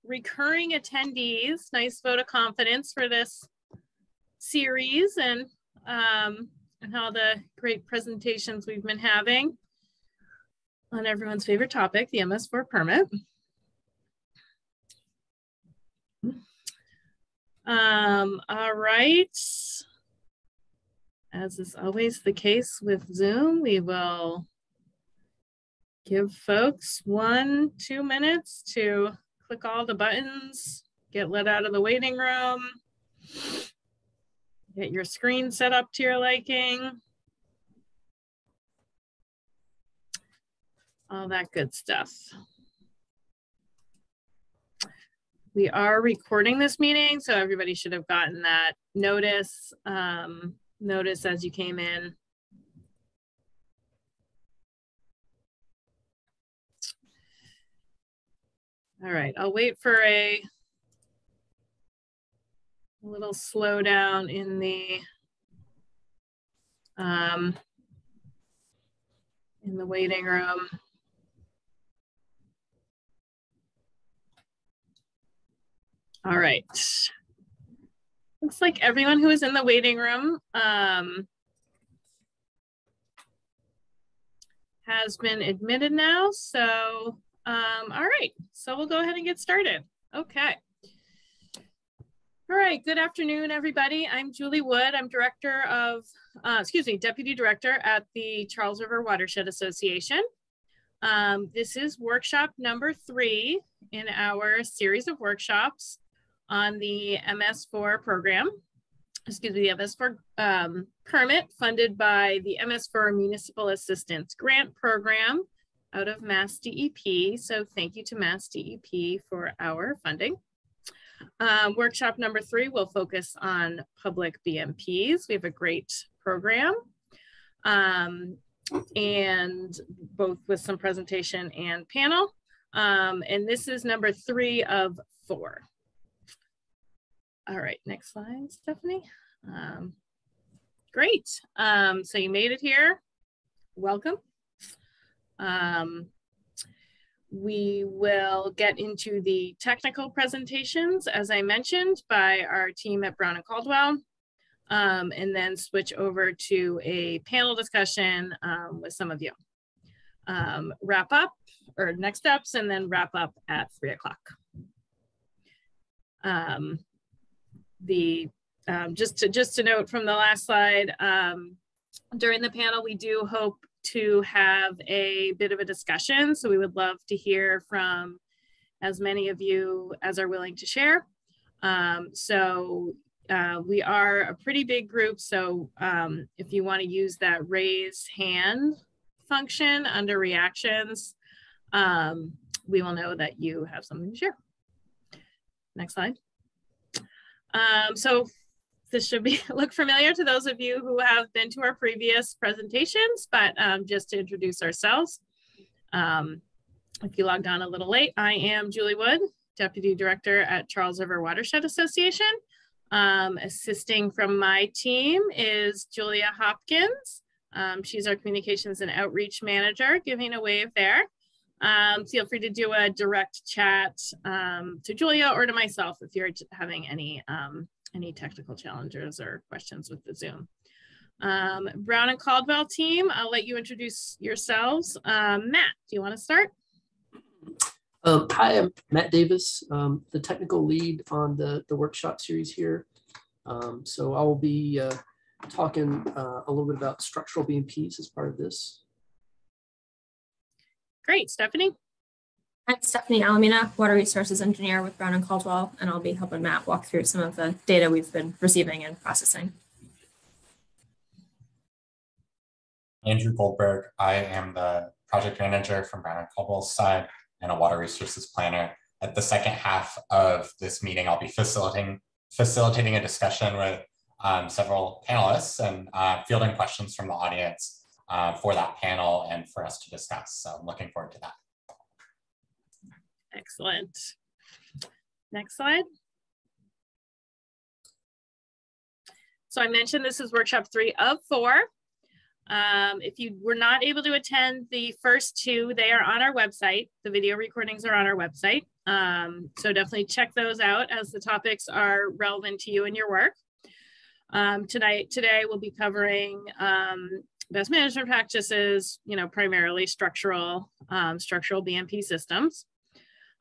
recurring attendees. Nice vote of confidence for this series and all the great presentations we've been having on everyone's favorite topic, the MS4 permit. All right. As is always the case with Zoom, we will give folks 1-2 minutes to click all the buttons, get let out of the waiting room, get your screen set up to your liking, all that good stuff. We are recording this meeting, so everybody should have gotten that notice, notice as you came in. All right, I'll wait for a little slowdown in the waiting room. All right. Looks like everyone who is in the waiting room has been admitted now. So, all right. So we'll go ahead and get started. Okay. All right. Good afternoon, everybody. I'm Julie Wood. I'm Deputy Director at the Charles River Watershed Association. This is workshop number 3 in our series of workshops on the MS4 program, the MS4 permit funded by the MS4 Municipal Assistance Grant Program out of Mass DEP. So thank you to Mass DEP for our funding. Workshop number 3 will focus on public BMPs. We have a great program and both with some presentation and panel. And this is number 3 of 4. All right, next slide, Stephanie. Great. So you made it here. Welcome. We will get into the technical presentations, as I mentioned, by our team at Brown and Caldwell, and then switch over to a panel discussion with some of you. Wrap up, or next steps, and then wrap up at 3 o'clock. Just to note from the last slide, during the panel, we do hope to have a bit of a discussion. So we would love to hear from as many of you as are willing to share. We are a pretty big group. So if you want to use that raise hand function under reactions, we will know that you have something to share. Next slide. So this should look familiar to those of you who have been to our previous presentations, but just to introduce ourselves, if you logged on a little late, I am Julie Wood, Deputy Director at Charles River Watershed Association. Assisting from my team is Julia Hopkins. She's our Communications and Outreach Manager, giving a wave there. Feel free to do a direct chat to Julia or to myself if you're having any technical challenges or questions with the Zoom. Brown and Caldwell team, I'll let you introduce yourselves. Matt, do you want to start? Hi, I'm Matt Davis, the technical lead on the workshop series here. So I will be talking a little bit about structural BMPs as part of this. Great, Stephanie. I'm Stephanie Alamina, Water Resources Engineer with Brown and Caldwell, and I'll be helping Matt walk through some of the data we've been receiving and processing. Andrew Goldberg. I am the project manager from Brown and Caldwell's side and a water resources planner. At the second half of this meeting, I'll be facilitating a discussion with several panelists and fielding questions from the audience for that panel and for us to discuss. So I'm looking forward to that. Excellent. Next slide. So I mentioned this is workshop 3 of 4. If you were not able to attend the first 2, they are on our website. The video recordings are on our website. So definitely check those out as the topics are relevant to you and your work. Today we'll be covering best management practices, primarily structural BMP systems.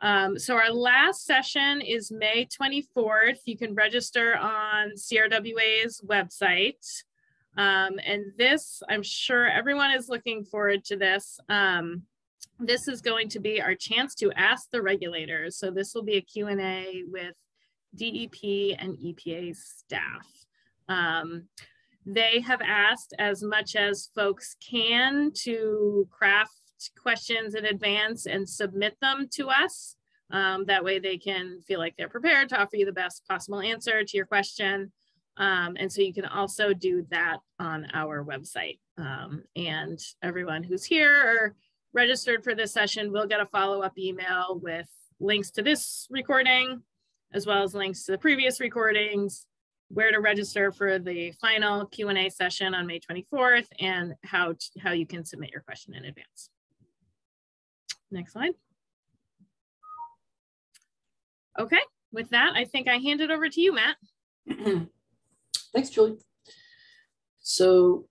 So our last session is May 24th. You can register on CRWA's website. And this, I'm sure everyone is looking forward to this. This is going to be our chance to ask the regulators. So this will be a Q&A with DEP and EPA staff. They have asked as much as folks can to craft questions in advance and submit them to us. That way they can feel like they're prepared to offer you the best possible answer to your question. And so you can also do that on our website. And everyone who's here or registered for this session will get a follow-up email with links to this recording, as well as links to the previous recordings, where to register for the final Q&A session on May 24th, and how you can submit your question in advance. Next slide. Okay, with that, I think I hand it over to you, Matt. Thanks, Julie. So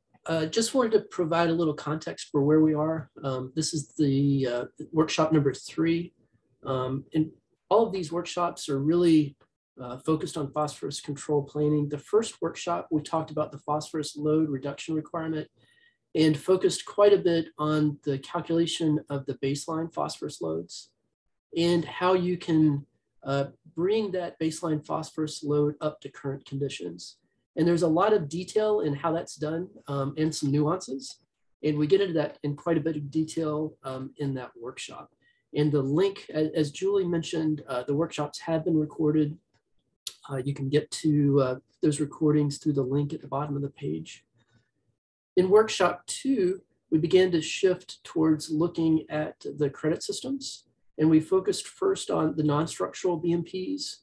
just wanted to provide a little context for where we are. This is the workshop number 3. And all of these workshops are really focused on phosphorus control planning. The first workshop, we talked about the phosphorus load reduction requirement and focused quite a bit on the calculation of the baseline phosphorus loads and how you can bring that baseline phosphorus load up to current conditions. And there's a lot of detail in how that's done and some nuances. And we get into that in quite a bit of detail in that workshop. And the link, as Julie mentioned, the workshops have been recorded. You can get to those recordings through the link at the bottom of the page. In workshop 2, we began to shift towards looking at the credit systems. And we focused first on the non-structural BMPs.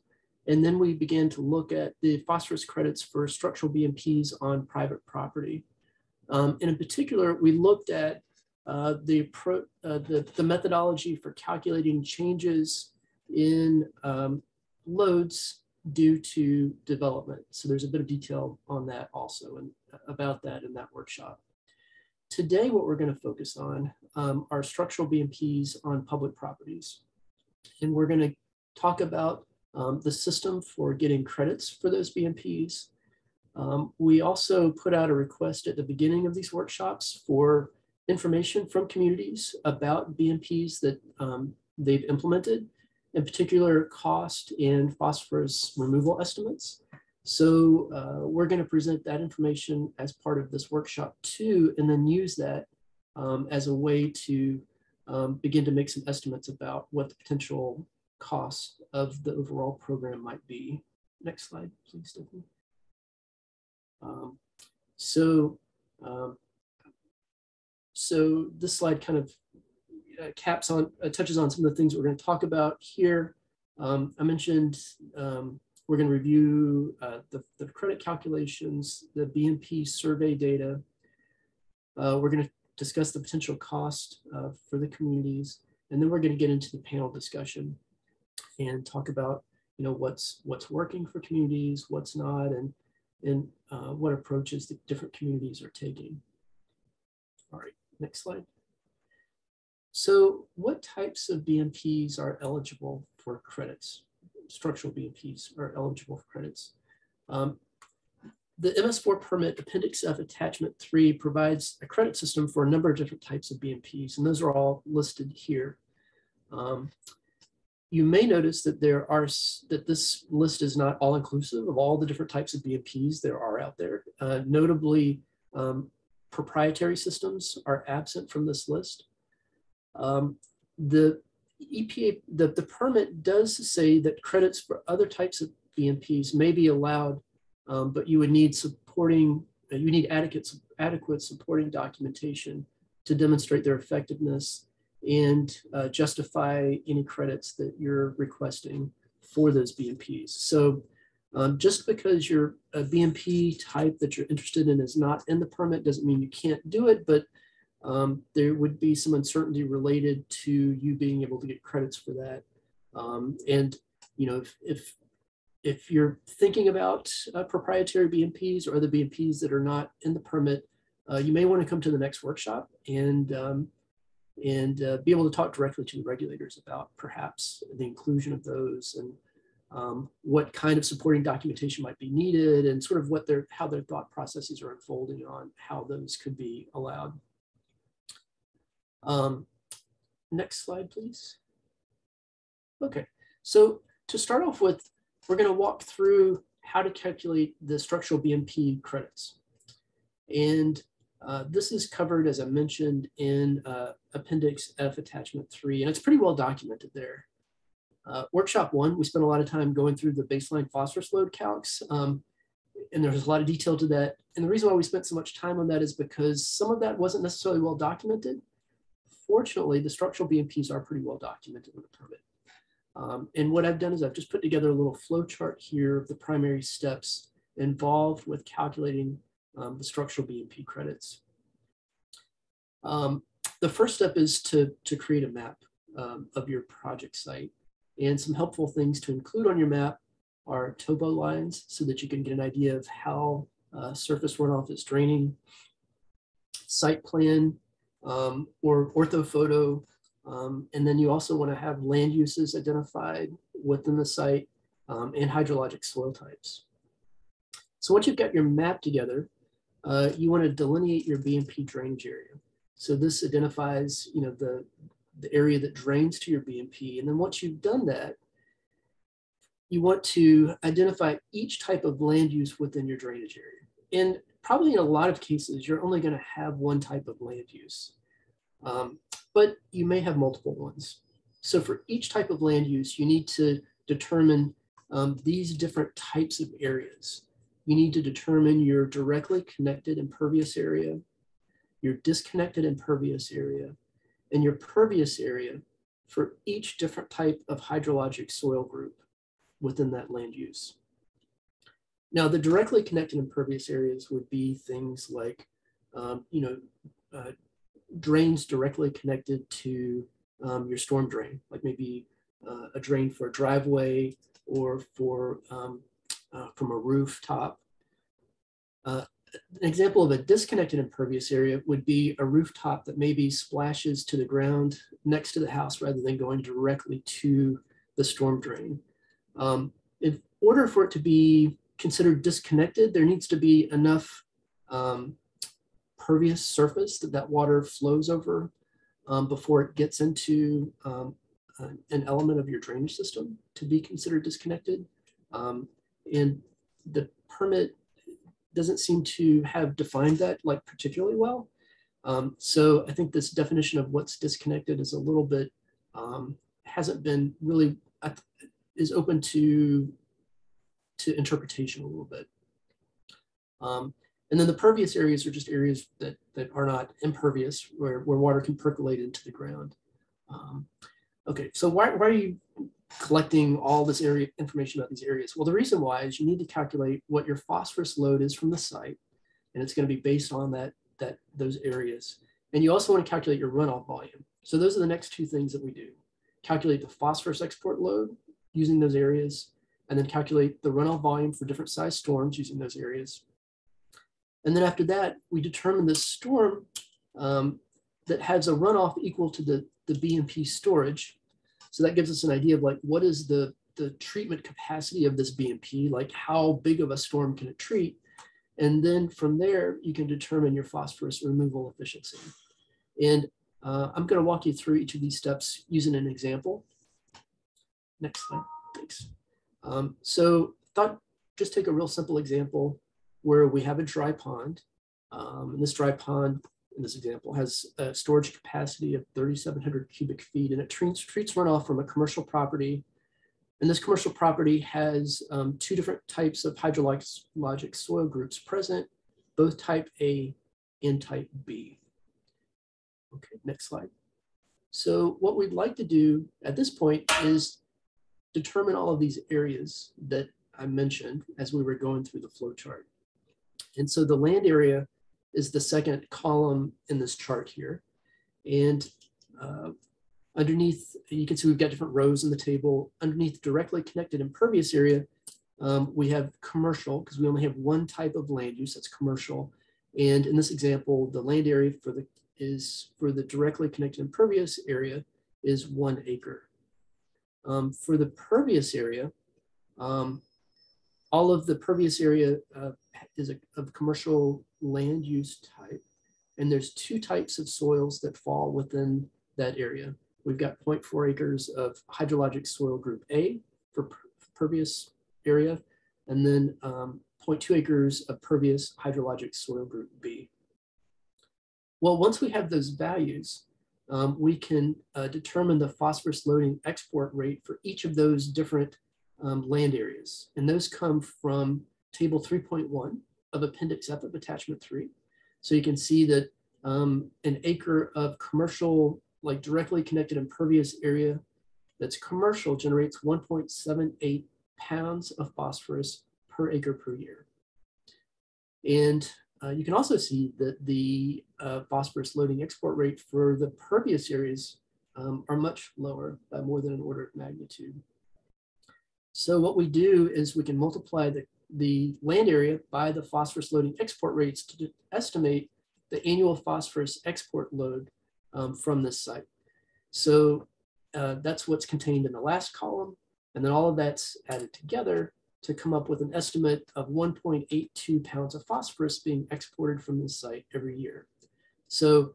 And then we began to look at the phosphorus credits for structural BMPs on private property. And in particular, we looked at the methodology for calculating changes in loads due to development. So there's a bit of detail on that also and about that in that workshop. Today, what we're going to focus on are structural BMPs on public properties. And we're going to talk about the system for getting credits for those BMPs. We also put out a request at the beginning of these workshops for information from communities about BMPs that they've implemented, in particular cost and phosphorus removal estimates. So we're going to present that information as part of this workshop too, and then use that as a way to begin to make some estimates about what the potential cost of the overall program might be. Next slide, please, Stephanie. So this slide kind of touches on some of the things we're going to talk about here. I mentioned we're going to review the credit calculations, the BMP survey data. We're going to discuss the potential cost for the communities, and then we're going to get into the panel discussion and talk about what's working for communities, what's not, and what approaches the different communities are taking. All right, next slide. So what types of BMPs are eligible for credits? Structural BMPs are eligible for credits. The MS4 Permit Appendix F Attachment 3 provides a credit system for a number of different types of BMPs, and those are all listed here. You may notice that this list is not all inclusive of all the different types of BMPs there are out there. Notably, proprietary systems are absent from this list. The EPA, the permit does say that credits for other types of BMPs may be allowed, but you would need adequate supporting documentation to demonstrate their effectiveness and justify any credits that you're requesting for those BMPs. So just because your BMP type that you're interested in is not in the permit doesn't mean you can't do it, but there would be some uncertainty related to you being able to get credits for that And if you're thinking about proprietary BMPs or other BMPs that are not in the permit, you may want to come to the next workshop and be able to talk directly to the regulators about perhaps the inclusion of those and what kind of supporting documentation might be needed and sort of how their thought processes are unfolding on how those could be allowed. Next slide, please. Okay, so to start off with, we're going to walk through how to calculate the structural BMP credits. And this is covered, as I mentioned, in Appendix F, Attachment 3, and it's pretty well documented there. Workshop 1, we spent a lot of time going through the baseline phosphorus load calcs, and there's a lot of detail to that. And the reason why we spent so much time on that is because some of that wasn't necessarily well documented. Fortunately, the structural BMPs are pretty well documented in the permit. And what I've done is I've just put together a little flow chart here of the primary steps involved with calculating the structural BMP credits. The first step is to create a map of your project site. And some helpful things to include on your map are topo lines so that you can get an idea of how surface runoff is draining, site plan or orthophoto, and then you also want to have land uses identified within the site and hydrologic soil types. So once you've got your map together, you want to delineate your BMP drainage area. So this identifies, the area that drains to your BMP. And then once you've done that, you want to identify each type of land use within your drainage area. And probably in a lot of cases, you're only going to have one type of land use, but you may have multiple ones. So for each type of land use, you need to determine these different types of areas. You need to determine your directly connected impervious area, your disconnected impervious area, and your pervious area for each different type of hydrologic soil group within that land use. Now, the directly connected impervious areas would be things like, drains directly connected to your storm drain, like maybe a drain for a driveway or for from a rooftop. An example of a disconnected impervious area would be a rooftop that maybe splashes to the ground next to the house rather than going directly to the storm drain. In order for it to be considered disconnected, there needs to be enough pervious surface that water flows over before it gets into an element of your drainage system to be considered disconnected. And the permit doesn't seem to have defined that like particularly well. So I think this definition of what's disconnected is a little bit, hasn't been really, is open to interpretation a little bit. And then the pervious areas are just areas that are not impervious, where water can percolate into the ground. Okay, so why are you collecting all this information about these areas? Well, the reason why is you need to calculate what your phosphorus load is from the site, and it's going to be based on those areas. And you also want to calculate your runoff volume. So those are the next two things that we do. Calculate the phosphorus export load using those areas, and then calculate the runoff volume for different size storms using those areas. And then after that, we determine the storm that has a runoff equal to the BMP storage. So that gives us an idea of like, what is the treatment capacity of this BMP? Like how big of a storm can it treat? And then from there, you can determine your phosphorus removal efficiency. And I'm going to walk you through each of these steps using an example. Next slide, thanks. So thought just take a real simple example where we have a dry pond. And this dry pond, in this example, has a storage capacity of 3,700 cubic feet, and it treats runoff from a commercial property. And this commercial property has two different types of hydrologic soil groups present, both type A and type B. Okay, next slide. So what we'd like to do at this point is determine all of these areas that I mentioned as we were going through the flow chart. And so the land area is the second column in this chart here. And underneath, you can see we've got different rows in the table. Underneath directly connected impervious area, we have commercial, because we only have one type of land use, that's commercial. And in this example, the land area for the directly connected impervious area is 1 acre. For the pervious area, all of the pervious area is of commercial land use type. And there's 2 types of soils that fall within that area. We've got 0.4 acres of hydrologic soil group A for pervious area, and then 0.2 acres of pervious hydrologic soil group B. Well, once we have those values, we can determine the phosphorus loading export rate for each of those different land areas. And those come from table 3.1 of Appendix F of Attachment 3. So you can see that an acre of commercial, like directly connected impervious area that's commercial generates 1.78 pounds of phosphorus per acre per year. And you can also see that the phosphorus loading export rate for the pervious areas are much lower by more than an order of magnitude. So what we do is we can multiply the land area by the phosphorus loading export rates to estimate the annual phosphorus export load from this site. So that's what's contained in the last column. And then all of that's added together to come up with an estimate of 1.82 pounds of phosphorus being exported from this site every year. So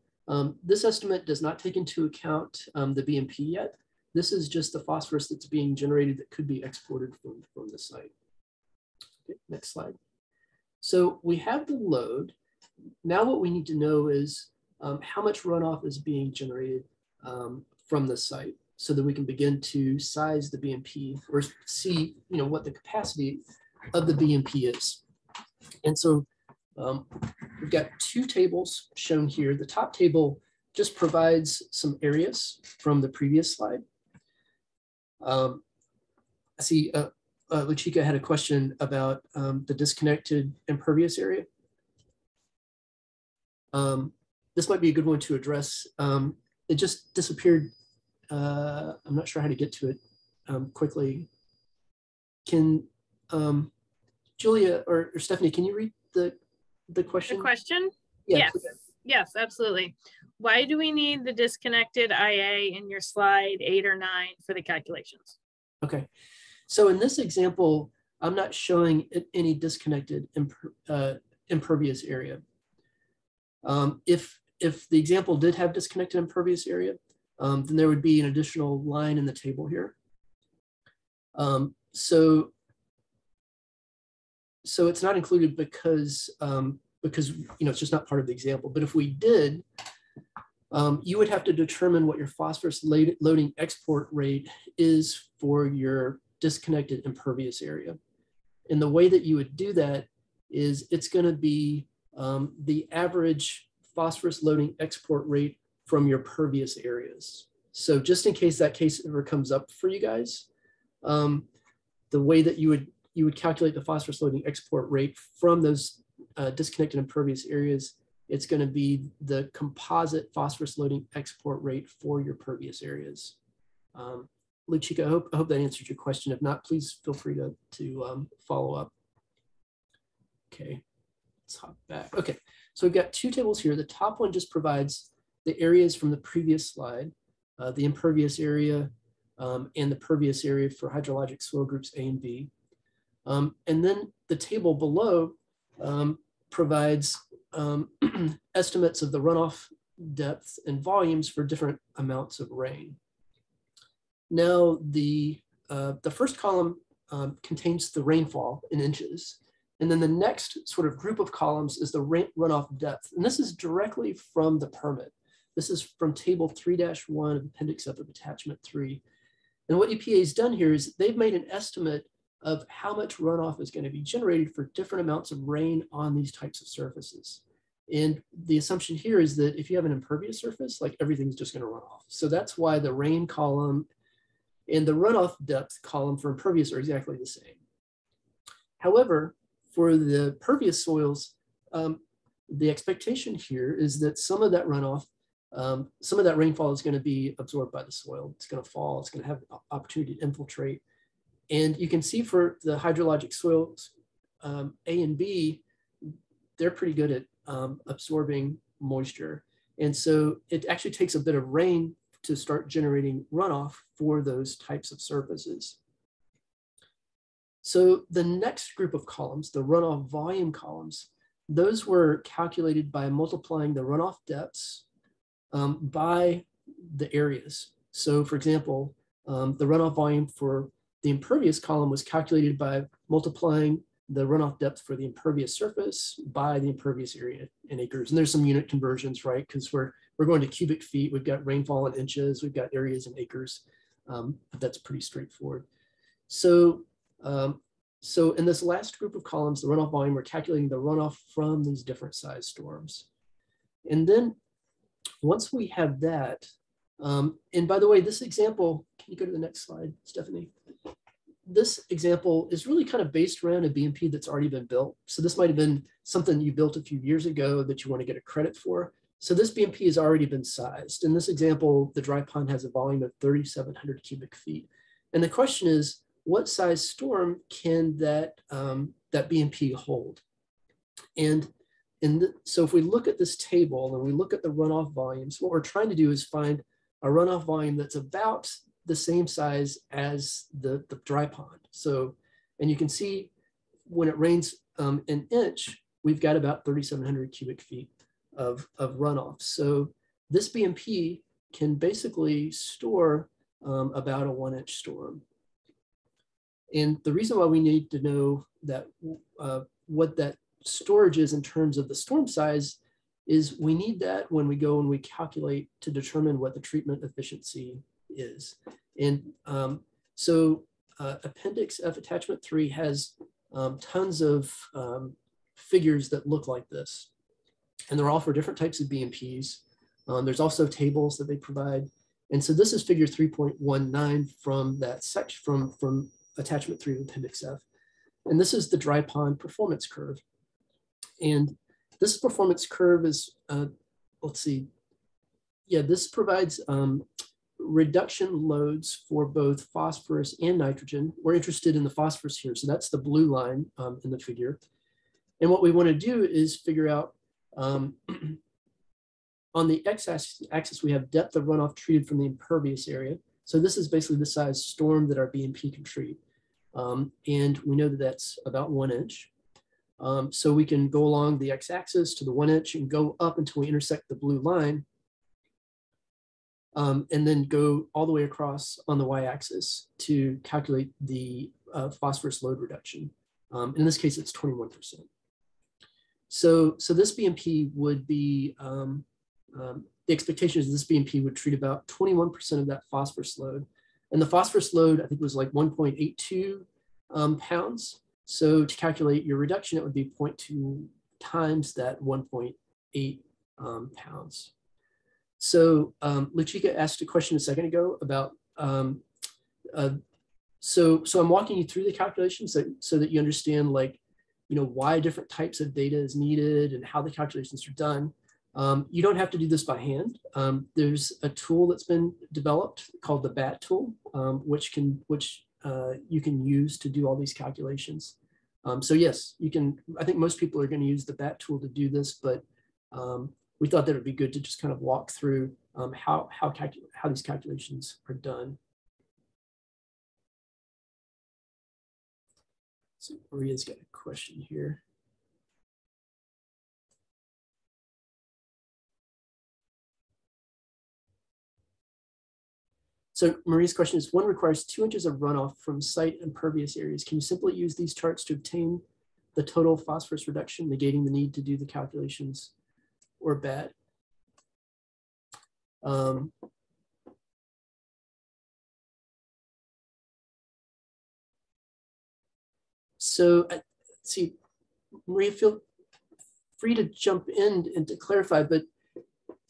this estimate does not take into account the BMP yet. This is just the phosphorus that's being generated that could be exported from the site. Okay, next slide. So we have the load. Now what we need to know is how much runoff is being generated from the site, so that we can begin to size the BMP or see, what the capacity of the BMP is. And so we've got 2 tables shown here. The top table just provides some areas from the previous slide. I see Luchika had a question about the disconnected impervious area. This might be a good one to address. It just disappeared. I'm not sure how to get to it quickly. Can Julia or Stephanie, can you read the question? The question? Yeah, yes. Yes, absolutely. Why do we need the disconnected IA in your slide 8 or 9 for the calculations? Okay, so in this example, I'm not showing any disconnected impervious area. If the example did have disconnected impervious area, then there would be an additional line in the table here. So it's not included because it's just not part of the example. But if we did, you would have to determine what your phosphorus loading export rate is for your disconnected impervious area. And the way that you would do that is it's going to be the average phosphorus loading export rate from your pervious areas. So just in case that case ever comes up for you guys, the way that you would calculate the phosphorus loading export rate from those disconnected impervious areas, it's going to be the composite phosphorus loading export rate for your pervious areas. Luchika, I hope that answered your question. If not, please feel free to follow up. Okay, let's hop back. Okay, so we've got 2 tables here. The top one just provides the areas from the previous slide, the impervious area and the pervious area for hydrologic soil groups A and B. And then the table below provides estimates of the runoff depth and volumes for different amounts of rain. Now, the first column contains the rainfall in inches. And then the next sort of group of columns is the runoff depth. And this is directly from the permit. This is from table 3-1 of Appendix F of Attachment 3. And what EPA has done here is they've made an estimate of how much runoff is going to be generated for different amounts of rain on these types of surfaces. And the assumption here is that if you have an impervious surface, like everything's just going to run off. So that's why the rain column and the runoff depth column for impervious are exactly the same. However, for the pervious soils, the expectation here is that some of that runoff some of that rainfall is going to be absorbed by the soil. It's going to fall. It's going to have opportunity to infiltrate. And you can see for the hydrologic soils, A and B, they're pretty good at absorbing moisture. And so it actually takes a bit of rain to start generating runoff for those types of surfaces. So the next group of columns, the runoff volume columns, those were calculated by multiplying the runoff depths by the areas. So for example, the runoff volume for the impervious column was calculated by multiplying the runoff depth for the impervious surface by the impervious area in acres. And there's some unit conversions, right? Because we're going to cubic feet. We've got rainfall in inches. We've got areas in acres. But that's pretty straightforward. So in this last group of columns, the runoff volume, we're calculating the runoff from these different size storms. And then once we have that, and by the way, this example, can you go to the next slide, Stephanie? This example is really kind of based around a BMP that's already been built. So this might have been something you built a few years ago that you want to get a credit for. So this BMP has already been sized. In this example, the dry pond has a volume of 3,700 cubic feet. And the question is, what size storm can that BMP hold? And so if we look at this table and we look at the runoff volumes, what we're trying to do is find a runoff volume that's about the same size as the dry pond. So, and you can see when it rains an inch, we've got about 3,700 cubic feet of runoff. So this BMP can basically store about a 1-inch storm. And the reason why we need to know that what that storage is in terms of the storm size is we need that when we go and we calculate to determine what the treatment efficiency is. And so Appendix F Attachment 3 has tons of figures that look like this. And they're all for different types of BMPs. There's also tables that they provide. And so this is figure 3.19 from that section from Attachment 3 of Appendix F. And this is the dry pond performance curve. And this performance curve is, let's see, yeah, this provides reduction loads for both phosphorus and nitrogen. We're interested in the phosphorus here, so that's the blue line in the figure. And what we want to do is figure out on the x-axis, we have depth of runoff treated from the impervious area. So this is basically the size storm that our BMP can treat. And we know that that's about 1 inch. So we can go along the x-axis to the 1 inch and go up until we intersect the blue line. And then go all the way across on the y-axis to calculate the phosphorus load reduction. In this case, it's 21%. So this BMP would be, the expectation is this BMP would treat about 21% of that phosphorus load. And the phosphorus load, I think, was like 1.82 pounds. So to calculate your reduction, it would be 0.2 times that 1.8 pounds. So Luchika asked a question a second ago about, so I'm walking you through the calculations so that you understand, like, you know, why different types of data is needed and how the calculations are done. You don't have to do this by hand. There's a tool that's been developed called the BAT tool, which you can use to do all these calculations. So yes, you can. I think most people are going to use the BAT tool to do this, but we thought that it would be good to just kind of walk through how these calculations are done. So Maria's got a question here. So Maria's question is, one requires 2 inches of runoff from site impervious areas. Can you simply use these charts to obtain the total phosphorus reduction, negating the need to do the calculations, or bad? So see, Maria, feel free to jump in and to clarify, but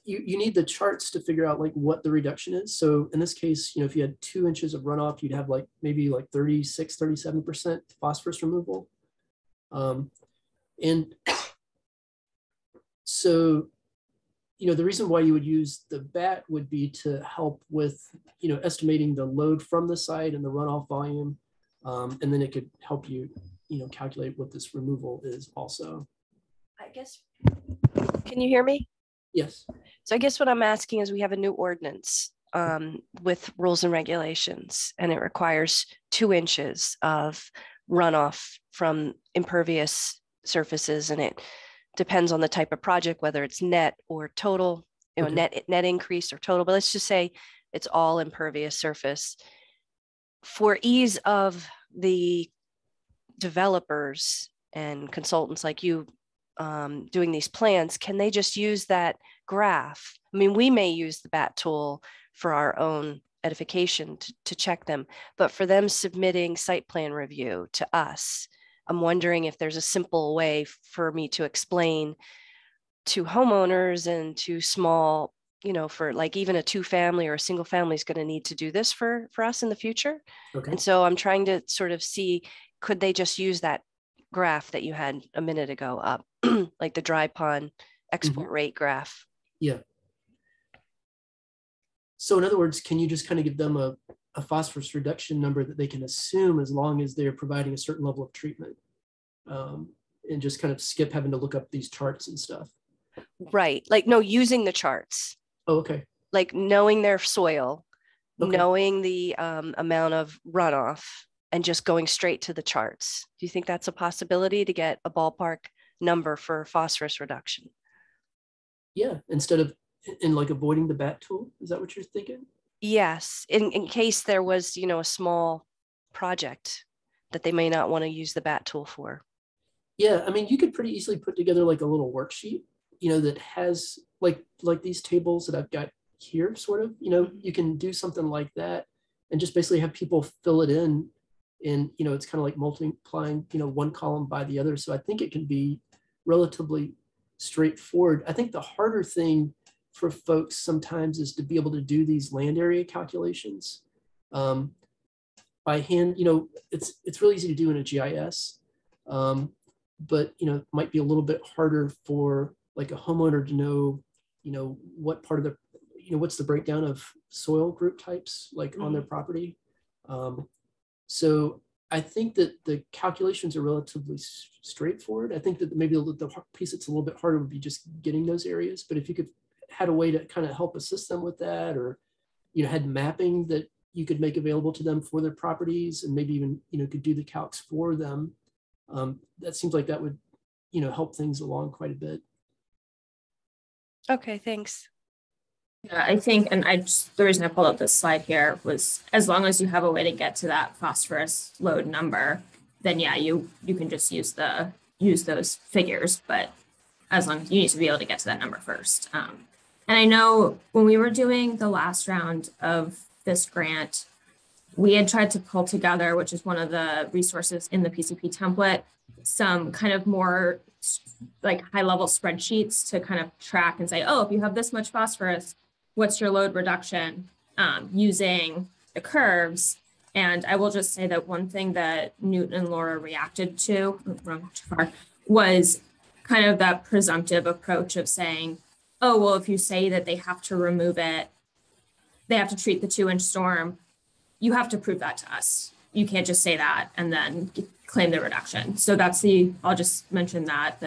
you need the charts to figure out like what the reduction is. So in this case, you know, if you had 2 inches of runoff, you'd have like maybe like 36, 37% phosphorus removal. And so, the reason why you would use the BAT would be to help with, estimating the load from the site and the runoff volume. And then it could help you, calculate what this removal is also. I guess, can you hear me? Yes. So I guess what I'm asking is we have a new ordinance with rules and regulations, and it requires 2 inches of runoff from impervious surfaces, and it depends on the type of project, whether it's net or total, Okay. net increase or total, but let's just say it's all impervious surface. For ease of the developers and consultants like you doing these plans, can they just use that graph? I mean, we may use the BAT tool for our own edification to check them, but for them submitting site plan review to us, I'm wondering if there's a simple way for me to explain to homeowners and to small, for like even a 2-family or a single family is going to need to do this for us in the future. Okay. And so I'm trying to sort of see, could they just use that graph that you had a minute ago up, like the dry pond export rate graph? Yeah. So in other words, can you just kind of give them a phosphorus reduction number that they can assume as long as they're providing a certain level of treatment, and just kind of skip having to look up these charts and stuff? Right. Like, no, using the charts. Oh, okay. Like knowing their soil, Okay. knowing the amount of runoff, and just going straight to the charts. Do you think that's a possibility to get a ballpark number for phosphorus reduction? Yeah, instead of like avoiding the BAT tool, is that what you're thinking? Yes, in case there was, a small project that they may not want to use the BAT tool for. Yeah, I mean, you could pretty easily put together like a little worksheet, that has like these tables that I've got here, sort of, you can do something like that and just basically have people fill it in. And, it's kind of like multiplying, one column by the other. So I think it can be relatively straightforward. I think the harder thing for folks sometimes is to be able to do these land area calculations by hand. It's really easy to do in a GIS, but it might be a little bit harder for like a homeowner to know, what part of the, what's the breakdown of soil group types like on their property. So I think that the calculations are relatively straightforward. I think that maybe the piece that's a little bit harder would be just getting those areas. But if you had a way to kind of help assist them with that, or had mapping that you could make available to them for their properties, and maybe even could do the calcs for them, that seems like that would help things along quite a bit. Okay, thanks. Yeah, I think, and the reason I pulled up this slide here was, as long as you have a way to get to that phosphorus load number, then yeah, you can just use those figures, but as long as you need to be able to get to that number first. And I know when we were doing the last round of this grant, we had tried to pull together, which is one of the resources in the PCP template, some kind of more like high level spreadsheets to kind of track and say, oh, if you have this much phosphorus, what's your load reduction using the curves? And I will just say that one thing that Newton and Laura reacted to was kind of that presumptive approach of saying, oh, well, if you say that they have to remove it, they have to treat the 2-inch storm, you have to prove that to us. You can't just say that and then claim the reduction. So I'll just mention that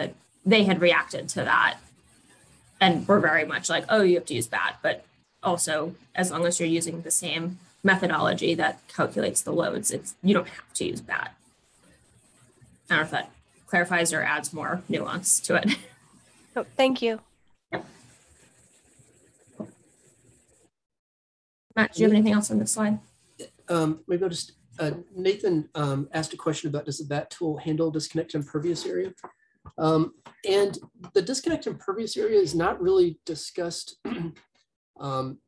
they had reacted to that. And we're very much like, oh, you have to use that. But also, as long as you're using the same methodology that calculates the loads, you don't have to use that. I don't know if that clarifies or adds more nuance to it. Oh, thank you. Yep. Matt, do you have anything else on this slide? Maybe I'll just, Nathan asked a question about, does the BAT tool handle disconnect impervious area? And the disconnect impervious area is not really discussed in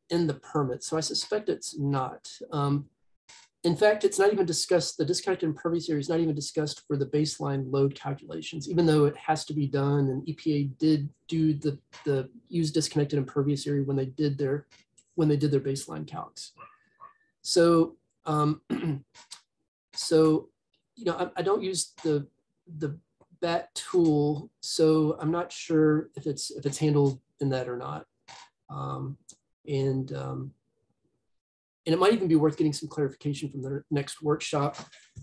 the permit, so I suspect it's not. In fact, it's not even discussed, the disconnect impervious area is not even discussed for the baseline load calculations, even though it has to be done, and EPA did do the use disconnected impervious area when they did their baseline calcs. So I don't use the BAT tool, so I'm not sure if it's handled in that or not. And it might even be worth getting some clarification from the next workshop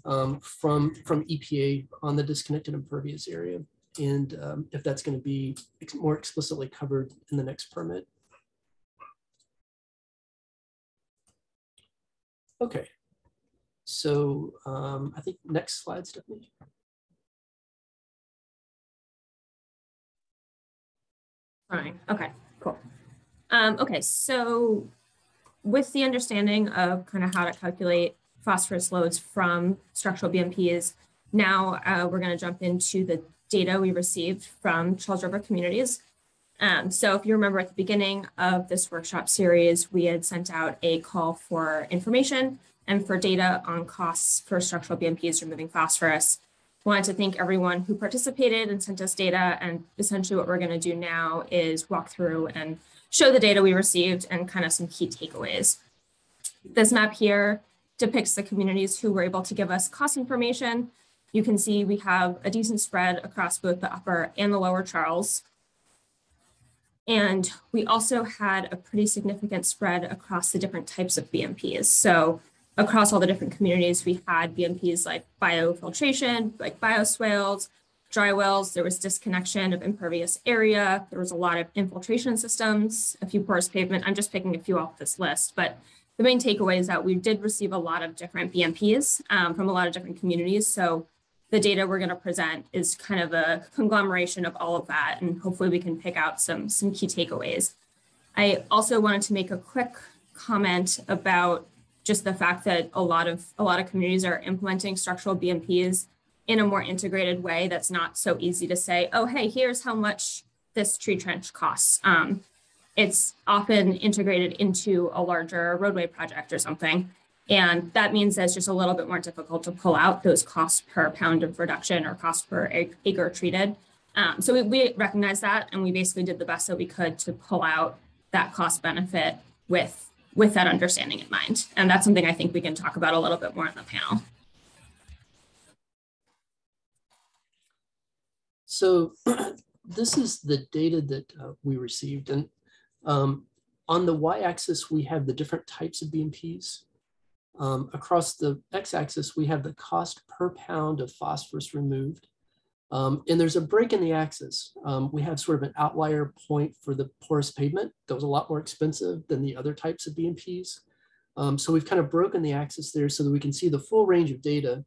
from EPA on the disconnected impervious area, and if that's going to be more explicitly covered in the next permit. Okay, so I think next slide, Stephanie. Fine. Okay, cool. Okay, so with the understanding of kind of how to calculate phosphorus loads from structural BMPs, now we're going to jump into the data we received from Charles River communities. So if you remember at the beginning of this workshop series, we had sent out a call for information and for data on costs for structural BMPs removing phosphorus. Wanted to thank everyone who participated and sent us data, and essentially what we're going to do now is walk through and show the data we received and kind of some key takeaways. This map here depicts the communities who were able to give us cost information. You can see we have a decent spread across both the upper and the lower Charles. And we also had a pretty significant spread across the different types of BMPs. So across all the different communities, we had BMPs like biofiltration, like bioswales, dry wells. There was disconnection of impervious area. There was a lot of infiltration systems, a few porous pavement. I'm just picking a few off this list, but the main takeaway is that we did receive a lot of different BMPs from a lot of different communities. So the data we're going to present is kind of a conglomeration of all of that, and hopefully we can pick out some key takeaways. I also wanted to make a quick comment about just the fact that a lot of communities are implementing structural BMPs in a more integrated way that's not so easy to say, oh, hey, here's how much this tree trench costs. It's often integrated into a larger roadway project or something. And that means that it's just a little bit more difficult to pull out those costs per pound of reduction or cost per acre treated. So we recognize that, and we basically did the best that we could to pull out that cost benefit with that understanding in mind. And that's something I think we can talk about a little bit more in the panel. So this is the data that we received. And on the y-axis, we have the different types of BMPs. Across the x-axis, we have the cost per pound of phosphorus removed. And there's a break in the axis. We have sort of an outlier point for the porous pavement that was a lot more expensive than the other types of BMPs. So we've kind of broken the axis there so that we can see the full range of data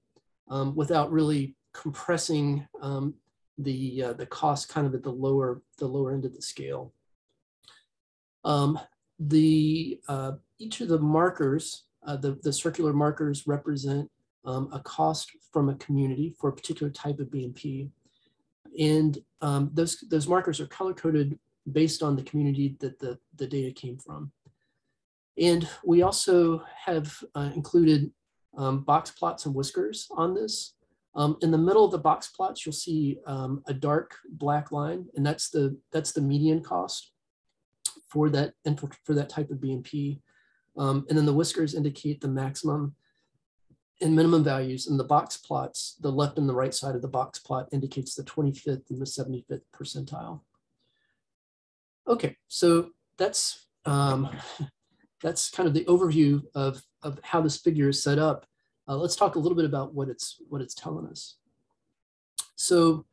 without really compressing the cost kind of at the lower end of the scale. Each of the markers, the circular markers represent a cost from a community for a particular type of BMP. And those markers are color-coded based on the community that the data came from. And we also have included box plots and whiskers on this. In the middle of the box plots, you'll see a dark black line, and that's the median cost for that type of BMP. And then the whiskers indicate the maximum and minimum values, and the box plots, the left and the right side of the box plot indicates the 25th and the 75th percentile. Okay, so that's kind of the overview of how this figure is set up. Let's talk a little bit about what it's telling us. So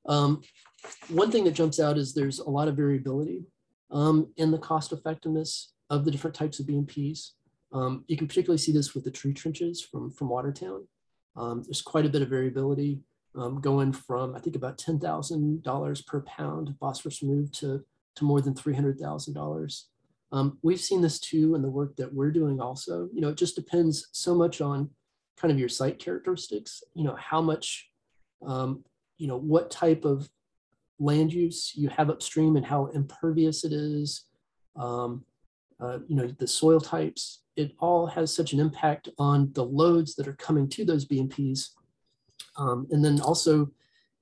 one thing that jumps out is there's a lot of variability in the cost effectiveness of the different types of BMPs. You can particularly see this with the tree trenches from Watertown. There's quite a bit of variability going from, I think, about $10,000 per pound of phosphorus removed to more than $300,000. We've seen this too in the work that we're doing also. You know, it just depends so much on kind of your site characteristics, you know, how much, you know, what type of land use you have upstream and how impervious it is, you know, the soil types. It all has such an impact on the loads that are coming to those BMPs. And then also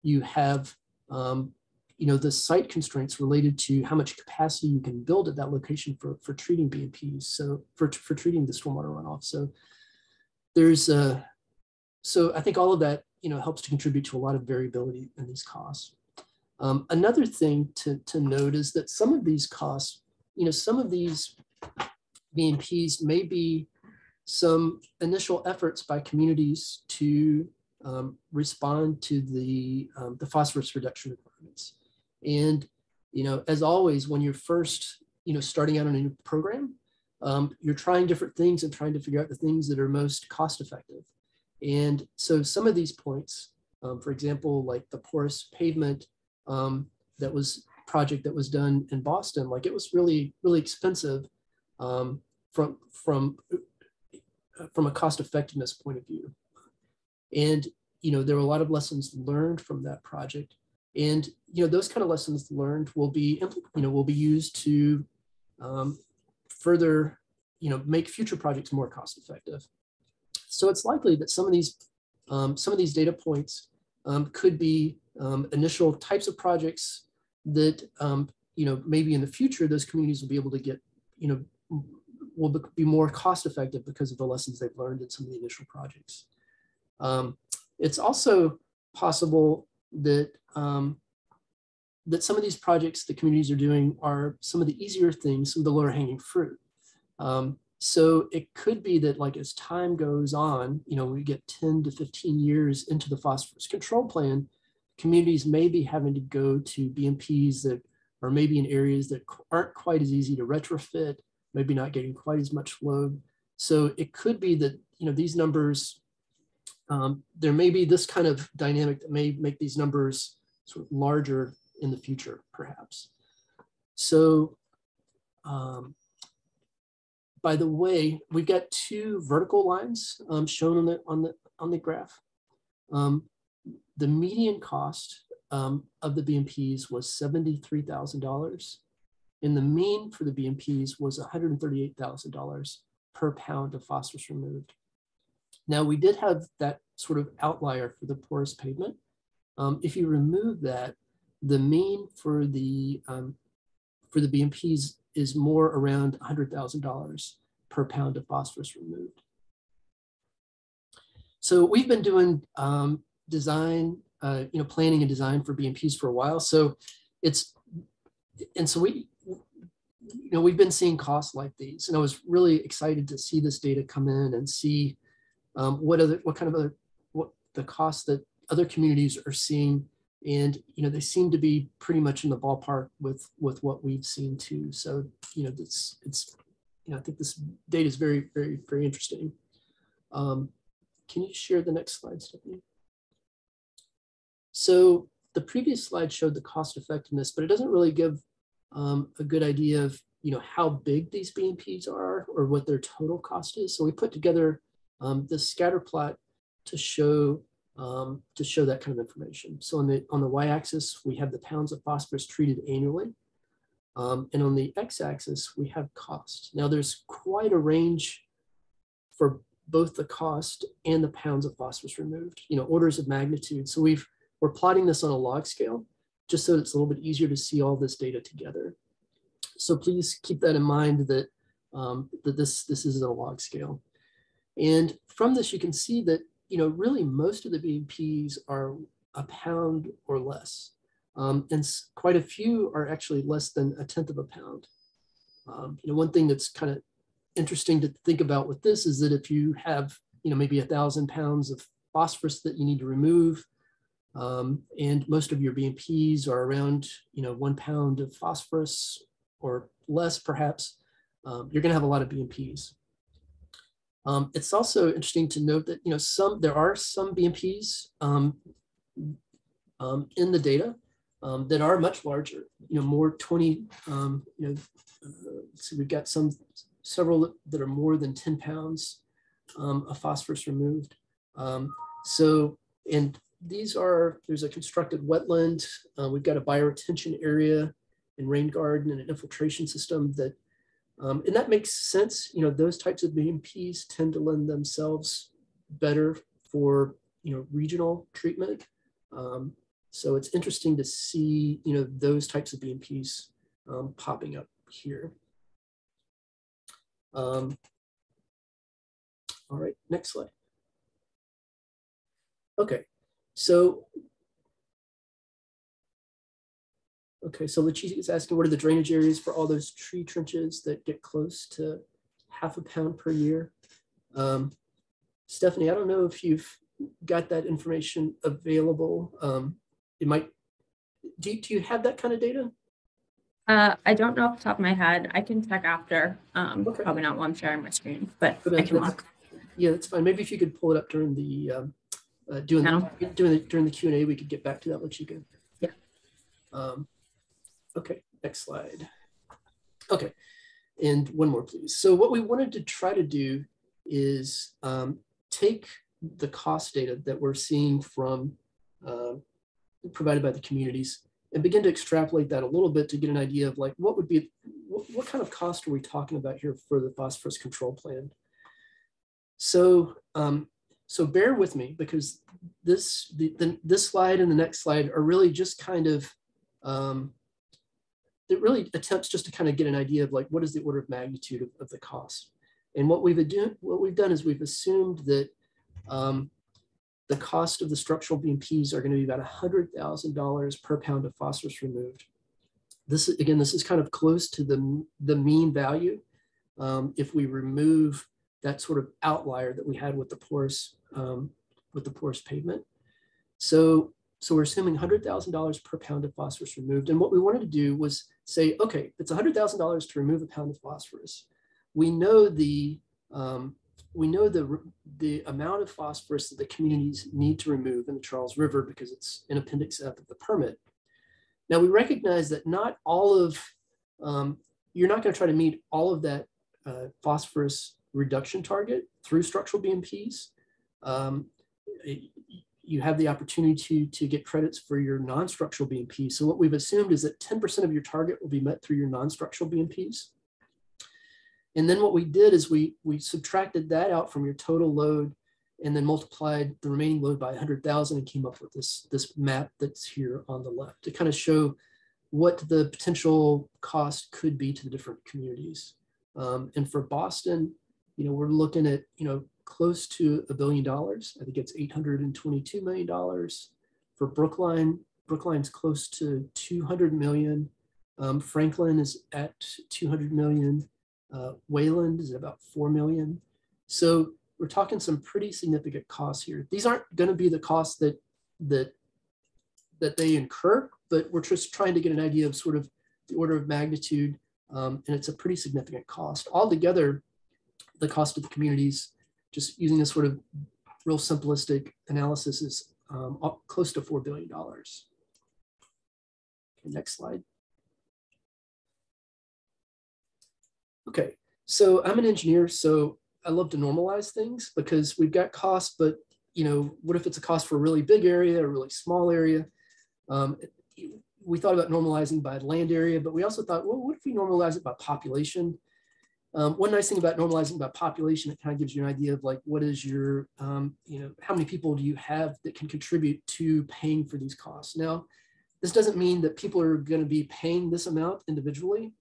you have, you know, the site constraints related to how much capacity you can build at that location for treating BMPs. So for treating the stormwater runoff. So there's, so I think all of that, you know, helps to contribute to a lot of variability in these costs. Another thing to note is that some of these costs some of these BMPs may be some initial efforts by communities to respond to the phosphorus reduction requirements. And, as always, when you're first, starting out on a new program, you're trying different things and trying to figure out the things that are most cost effective. And so some of these points, for example, like the porous pavement project that was done in Boston, like it was really, really expensive from a cost effectiveness point of view. And, there were a lot of lessons learned from that project. And, those kind of lessons learned will be used to further, make future projects more cost effective. So it's likely that some of these data points could be initial types of projects that, maybe in the future, those communities will be able to get, will be more cost effective because of the lessons they've learned in some of the initial projects. It's also possible that that some of these projects the communities are doing are some of the easier things, some of the lower hanging fruit. So it could be that, like, as time goes on, we get 10 to 15 years into the phosphorus control plan, communities may be having to go to BMPs that are maybe in areas that aren't quite as easy to retrofit, maybe not getting quite as much load. So it could be that, these numbers, there may be this kind of dynamic that may make these numbers sort of larger in the future, perhaps. So, by the way, we've got two vertical lines shown on the graph. The median cost of the BMPs was $73,000, and the mean for the BMPs was $138,000 per pound of phosphorus removed. Now, we did have that sort of outlier for the porous pavement. If you remove that, the mean for the BMPs is more around $100,000 per pound of phosphorus removed. So we've been doing design, planning and design for BMPs for a while. So we've been seeing costs like these, and I was really excited to see this data come in and see what the costs that other communities are seeing. And, they seem to be pretty much in the ballpark with what we've seen too. So, I think this data is very, very, very interesting. Can you share the next slide, Stephanie? So the previous slide showed the cost effectiveness, but it doesn't really give a good idea of, how big these BMPs are or what their total cost is. So we put together this scatter plot to show that kind of information. So on the y-axis, we have the pounds of phosphorus treated annually. And on the x-axis, we have cost. Now there's quite a range for both the cost and the pounds of phosphorus removed, orders of magnitude. So we're plotting this on a log scale, just so it's a little bit easier to see all this data together. So please keep that in mind that, that this is a log scale. And from this, you can see that, really most of the BMPs are a pound or less. And quite a few are actually less than 1/10 of a pound. One thing that's kind of interesting to think about with this is that if you have, maybe 1,000 pounds of phosphorus that you need to remove, and most of your BMPs are around, 1 pound of phosphorus or less, perhaps, you're going to have a lot of BMPs. It's also interesting to note that, there are some BMPs in the data that are much larger, more 20, so we've got several that are more than 10 pounds of phosphorus removed. And there's a constructed wetland. We've got a bioretention area and rain garden and an infiltration system that, and that makes sense. Those types of BMPs tend to lend themselves better for, regional treatment. So it's interesting to see, those types of BMPs popping up here. All right, next slide. Okay, so Okay, so Leticia is asking, what are the drainage areas for all those tree trenches that get close to half a pound per year? Stephanie, I don't know if you've got that information available. It might, do you have that kind of data? I don't know off the top of my head. I can check after. Okay. Probably not while I'm sharing my screen, but Okay, I can look. Yeah, that's fine. Maybe if you could pull it up during the during the Q&A, we could get back to that. Let you go. Yeah. Okay, next slide. Okay, and one more, please. So what we wanted to try to do is take the cost data that we're seeing from provided by the communities and begin to extrapolate that a little bit to get an idea of like what would be what kind of cost are we talking about here for the phosphorus control plan. So so bear with me, because this slide and the next slide are really just kind of it really attempts just to kind of get an idea of like what is the order of magnitude of the cost. And what we've done is we've assumed that the cost of the structural BMPs are going to be about $100,000 per pound of phosphorus removed. This is kind of close to the mean value if we remove that sort of outlier that we had with the porous pavement. So we're assuming $100,000 per pound of phosphorus removed. And what we wanted to do was say, okay, it's $100,000 to remove a pound of phosphorus. We know the amount of phosphorus that the communities need to remove in the Charles River because it's in Appendix F of the permit. Now we recognize that not all of, you're not going to try to meet all of that phosphorus reduction target through structural BMPs. You have the opportunity to get credits for your non-structural BMPs. So what we've assumed is that 10% of your target will be met through your non-structural BMPs. And then what we did is we subtracted that out from your total load and then multiplied the remaining load by 100,000 and came up with this map that's here on the left to kind of show what the potential cost could be to the different communities. And for Boston, we're looking at, close to $1 billion. I think it's $822 million. For Brookline's close to 200 million. Franklin is at 200 million. Wayland is at about 4 million. So we're talking some pretty significant costs here. These aren't going to be the costs that they incur, but we're just trying to get an idea of sort of the order of magnitude. And it's a pretty significant cost. Altogether, the cost of the communities, just using this sort of real simplistic analysis, is close to $4 billion. Okay, next slide. Okay, so I'm an engineer, so I love to normalize things because we've got costs, but what if it's a cost for a really big area, a really small area? We thought about normalizing by land area, but we also thought, well, what if we normalize it by population? One nice thing about normalizing by population, it kind of gives you an idea of like, what is your, how many people do you have that can contribute to paying for these costs? Now, this doesn't mean that people are going to be paying this amount individually.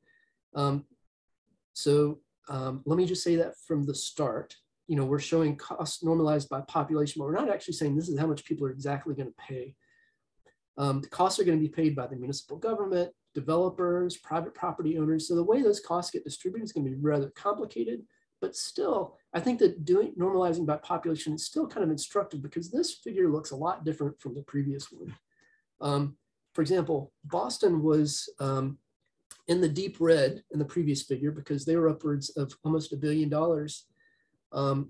So let me just say that from the start, we're showing costs normalized by population, but we're not actually saying this is how much people are exactly going to pay. The costs are going to be paid by the municipal government, developers, private property owners. So the way those costs get distributed is going to be rather complicated, but still, I think that normalizing by population is still kind of instructive because this figure looks a lot different from the previous one. For example, Boston was in the deep red in the previous figure because they were upwards of almost $1 billion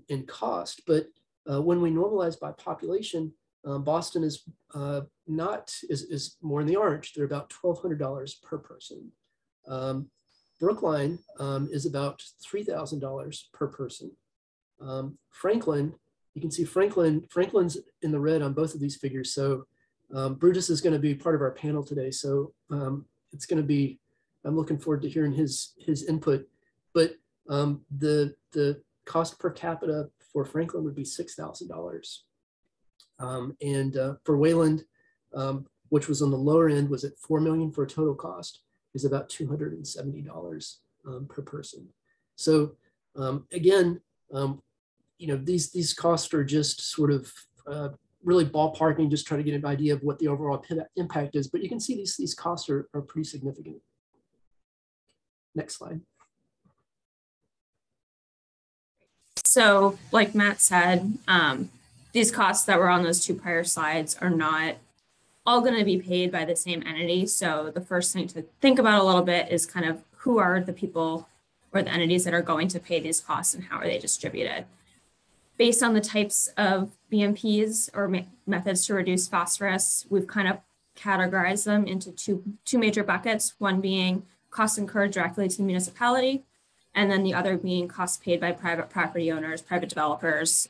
in cost. But when we normalize by population, Boston is is more in the orange. They're about $1,200 per person. Brookline is about $3,000 per person. Franklin, you can see Franklin's in the red on both of these figures. So Brutus is going to be part of our panel today. So it's going to be, I'm looking forward to hearing his input. But the cost per capita for Franklin would be $6,000. And for Wayland, which was on the lower end, was at $4 million for a total cost, is about $270 per person. So again, these costs are just sort of really ballparking, just trying to get an idea of what the overall impact is. But you can see these costs are pretty significant. Next slide. So like Matt said, these costs that were on those two prior slides are not all going to be paid by the same entity. So the first thing to think about a little bit is kind of who are the people or the entities that are going to pay these costs and how are they distributed. Based on the types of BMPs or methods to reduce phosphorus, we've kind of categorized them into two major buckets, one being costs incurred directly to the municipality, and then the other being costs paid by private property owners, private developers,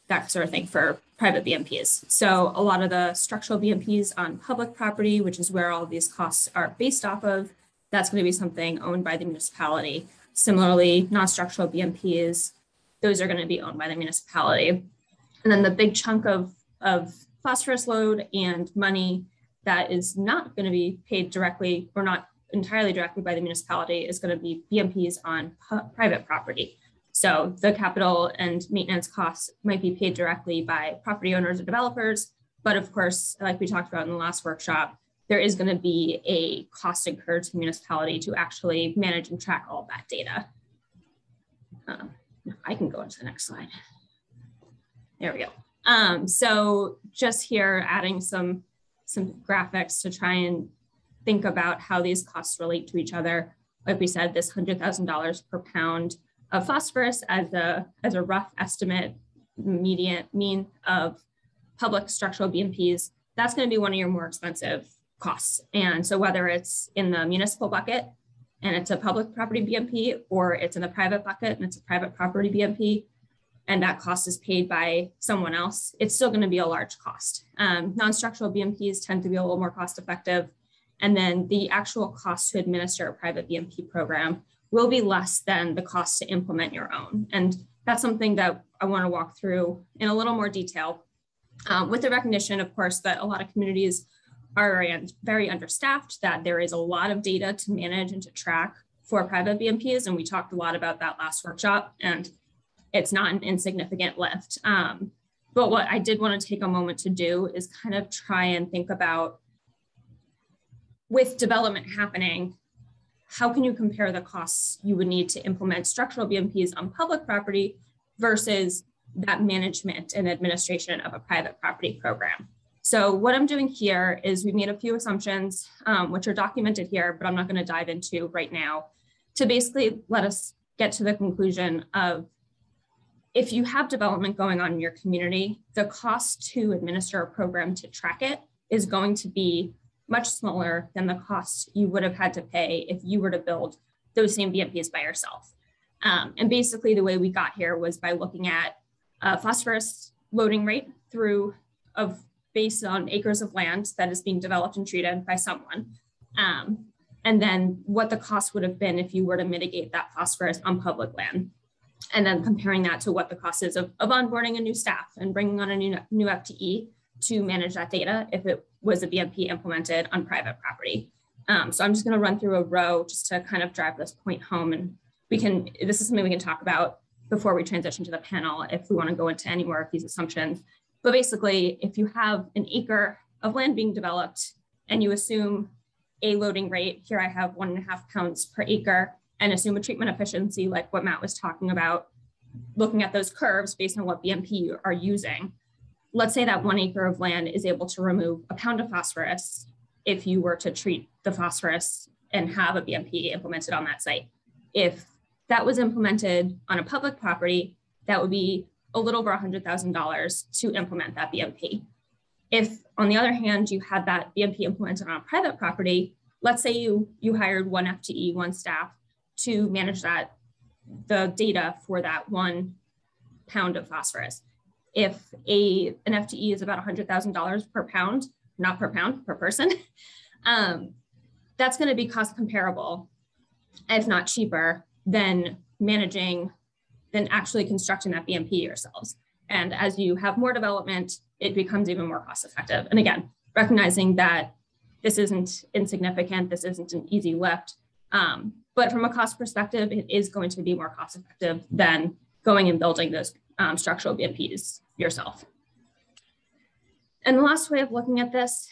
that sort of thing for private BMPs. So a lot of the structural BMPs on public property, which is where all of these costs are based off of, that's going to be something owned by the municipality. Similarly, non-structural BMPs, those are going to be owned by the municipality. And then the big chunk of phosphorus load and money that is not going to be paid directly or not entirely directly by the municipality is going to be BMPs on private property. So the capital and maintenance costs might be paid directly by property owners or developers. But of course, like we talked about in the last workshop, there is going to be a cost incurred to the municipality to actually manage and track all of that data. I can go into the next slide. There we go. So just here adding some graphics to try and think about how these costs relate to each other. Like we said, this $100,000 per pound of phosphorus as a rough estimate mean of public structural BMPs, that's going to be one of your more expensive costs. And so whether it's in the municipal bucket and it's a public property BMP, or it's in the private bucket and it's a private property BMP, and that cost is paid by someone else, it's still going to be a large cost. Non-structural BMPs tend to be a little more cost effective. And then the actual cost to administer a private BMP program will be less than the cost to implement your own. And that's something that I want to walk through in a little more detail, with the recognition, of course, that a lot of communities are very understaffed, that there is a lot of data to manage and to track for private BMPs. And we talked a lot about that last workshop, and it's not an insignificant lift. But what I did want to take a moment to do is kind of try and think about, with development happening, how can you compare the costs you would need to implement structural BMPs on public property versus that management and administration of a private property program? So what I'm doing here is we made a few assumptions, which are documented here, but I'm not going to dive into right now, to basically let us get to the conclusion of, if you have development going on in your community, the cost to administer a program to track it is going to be much smaller than the cost you would have had to pay if you were to build those same BMPs by yourself. And basically the way we got here was by looking at phosphorus loading rate based on acres of land that is being developed and treated by someone. And then what the cost would have been if you were to mitigate that phosphorus on public land. And then comparing that to what the cost is of onboarding a new staff and bringing on a new FTE to manage that data if it was a BMP implemented on private property. So I'm just going to run through a row just to kind of drive this point home. And this is something we can talk about before we transition to the panel if we want to go into any more of these assumptions. But basically, if you have an acre of land being developed and you assume a loading rate, here I have 1.5 pounds per acre, and assume a treatment efficiency like what Matt was talking about, looking at those curves based on what BMP you are using. Let's say that 1 acre of land is able to remove a pound of phosphorus if you were to treat the phosphorus and have a BMP implemented on that site. If that was implemented on a public property, that would be a little over $100,000 to implement that BMP. If, on the other hand, you had that BMP implemented on a private property, let's say you hired 1 FTE, 1 staff to manage the data for that 1 pound of phosphorus. If an FTE is about $100,000 per pound, not per pound, per person, that's going to be cost comparable, if not cheaper, than actually constructing that BMP yourselves. And as you have more development, it becomes even more cost effective. And again, recognizing that this isn't insignificant, this isn't an easy lift, but from a cost perspective, it is going to be more cost effective than going and building those structural BMPs yourself. And the last way of looking at this,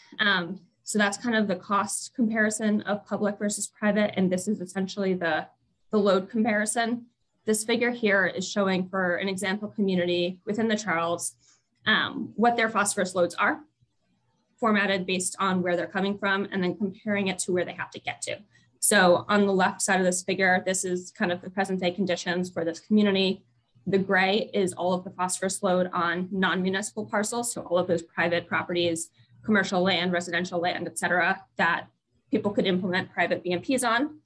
so that's kind of the cost comparison of public versus private, and this is essentially the load comparison. This figure here is showing for an example community within the Charles, what their phosphorus loads are, formatted based on where they're coming from, and then comparing it to where they have to get to. So on the left side of this figure, this is kind of the present day conditions for this community. The gray is all of the phosphorus load on non-municipal parcels, so all of those private properties, commercial land, residential land, et cetera, that people could implement private BMPs on.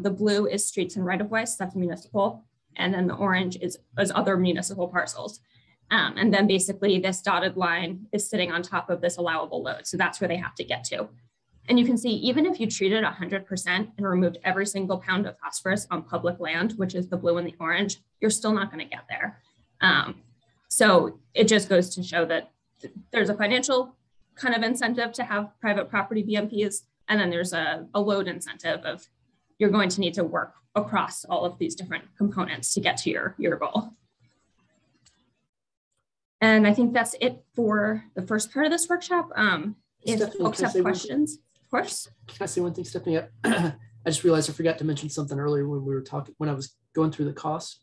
The blue is streets and right-of-way, so that's municipal. And then the orange is other municipal parcels. And then basically this dotted line is sitting on top of this allowable load. So that's where they have to get to. And you can see, even if you treated 100% and removed every single pound of phosphorus on public land, which is the blue and the orange, you're still not going to get there. So it just goes to show that there's a financial kind of incentive to have private property BMPs. And then there's a load incentive of you're going to need to work across all of these different components to get to your goal. And I think that's it for the first part of this workshop. If Stephanie, folks have questions, of course. Can I say one thing, Stephanie? I just realized I forgot to mention something earlier when we were talking, when I was going through the costs.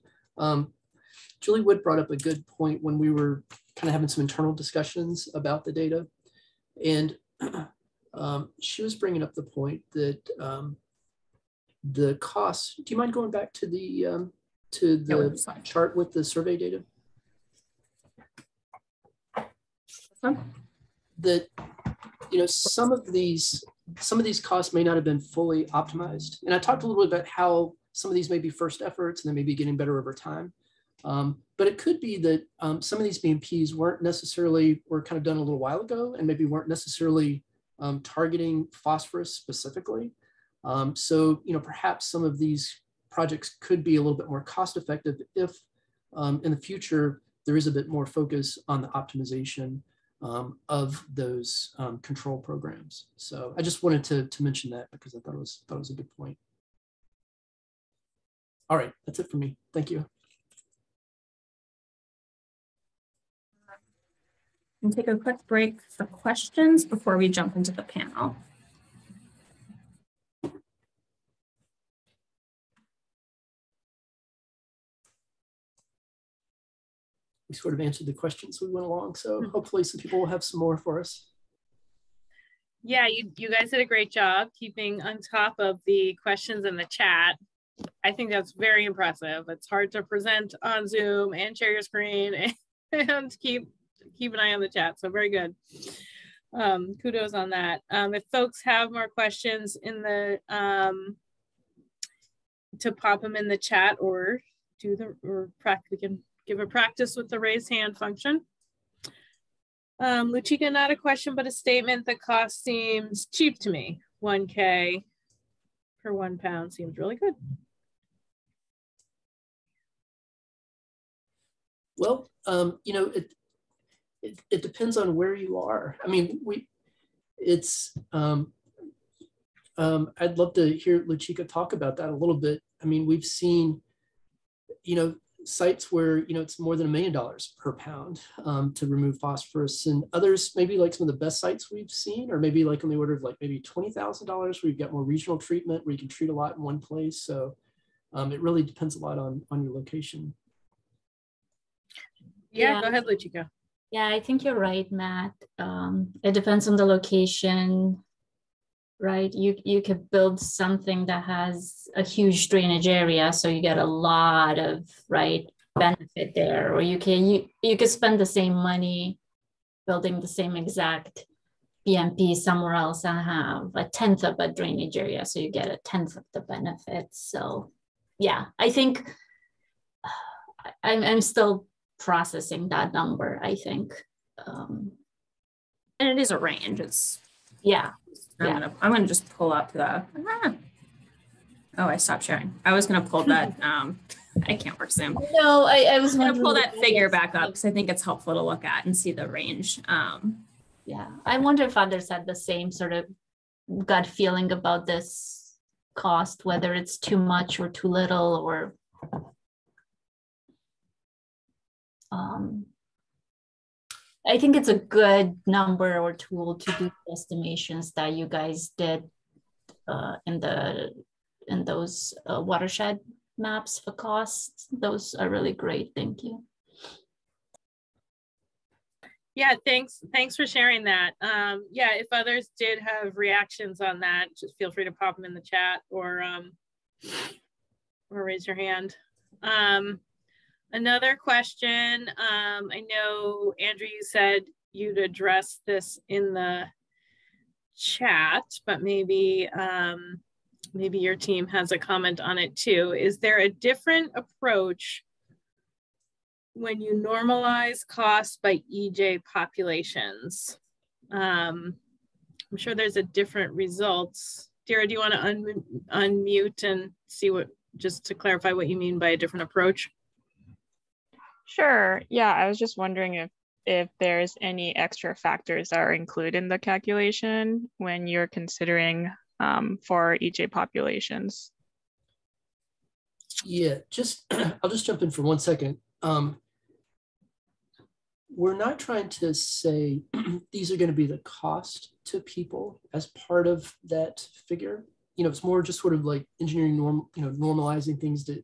Julie Wood brought up a good point when we were kind of having some internal discussions about the data. And she was bringing up the point that the costs, do you mind going back to the chart with the survey data? That, you know, some of these costs may not have been fully optimized. And I talked a little bit about how some of these may be first efforts and they may be getting better over time. But it could be that some of these BMPs were kind of done a little while ago and maybe weren't necessarily targeting phosphorus specifically. So, you know, perhaps some of these projects could be a little bit more cost effective if in the future there is a bit more focus on the optimization of those control programs. So I just wanted to mention that because I thought it was a good point. All right, that's it for me. Thank you. And take a quick break for questions before we jump into the panel. We sort of answered the questions we went along, so hopefully some people will have some more for us. Yeah, you guys did a great job keeping on top of the questions in the chat. I think that's very impressive. It's hard to present on Zoom and share your screen and keep an eye on the chat, so very good. Kudos on that. If folks have more questions in the to pop them in the chat or we can give a practice with the raise hand function. Luchika, not a question, but a statement. The cost seems cheap to me. 1K per 1 pound seems really good. Well, you know, it depends on where you are. I mean, I'd love to hear Luchika talk about that a little bit. I mean, we've seen, you know, sites where, you know, it's more than $1 million per pound to remove phosphorus, and others maybe like some of the best sites we've seen, or maybe like on the order of like maybe $20,000 where you've got more regional treatment where you can treat a lot in one place. So it really depends a lot on your location. Yeah, go ahead, Luchika. Yeah, I think you're right, Matt. It depends on the location, right? You could build something that has a huge drainage area, so you get a lot of benefit there, or you could spend the same money building the same exact BMP somewhere else and have a 1/10 of a drainage area, so you get a 1/10 of the benefits. So yeah, I think I'm still processing that number, I think. And it is a range. It's I'm gonna just pull up the oh, I stopped sharing. I was gonna pull that I can't work Zoom. No, I was gonna pull that figure back up because I think it's helpful to look at and see the range. Yeah, I wonder if others had the same sort of gut feeling about this cost, whether it's too much or too little, or I think it's a good number or tool to do estimations that you guys did in those watershed maps for costs. Those are really great. Thank you. Yeah, thanks for sharing that. Yeah, if others did have reactions on that, just feel free to pop them in the chat or raise your hand. Another question, I know, Andrew, you said you'd address this in the chat, but maybe maybe your team has a comment on it too. Is there a different approach when you normalize costs by EJ populations? I'm sure there's a different results. Dira, do you want to unmute and see what, just to clarify what you mean by a different approach? Sure. Yeah, I was just wondering if there's any extra factors that are included in the calculation when you're considering for EJ populations. Yeah, I'll just jump in for 1 second. We're not trying to say these are going to be the cost to people as part of that figure. It's more just sort of like engineering normalizing things to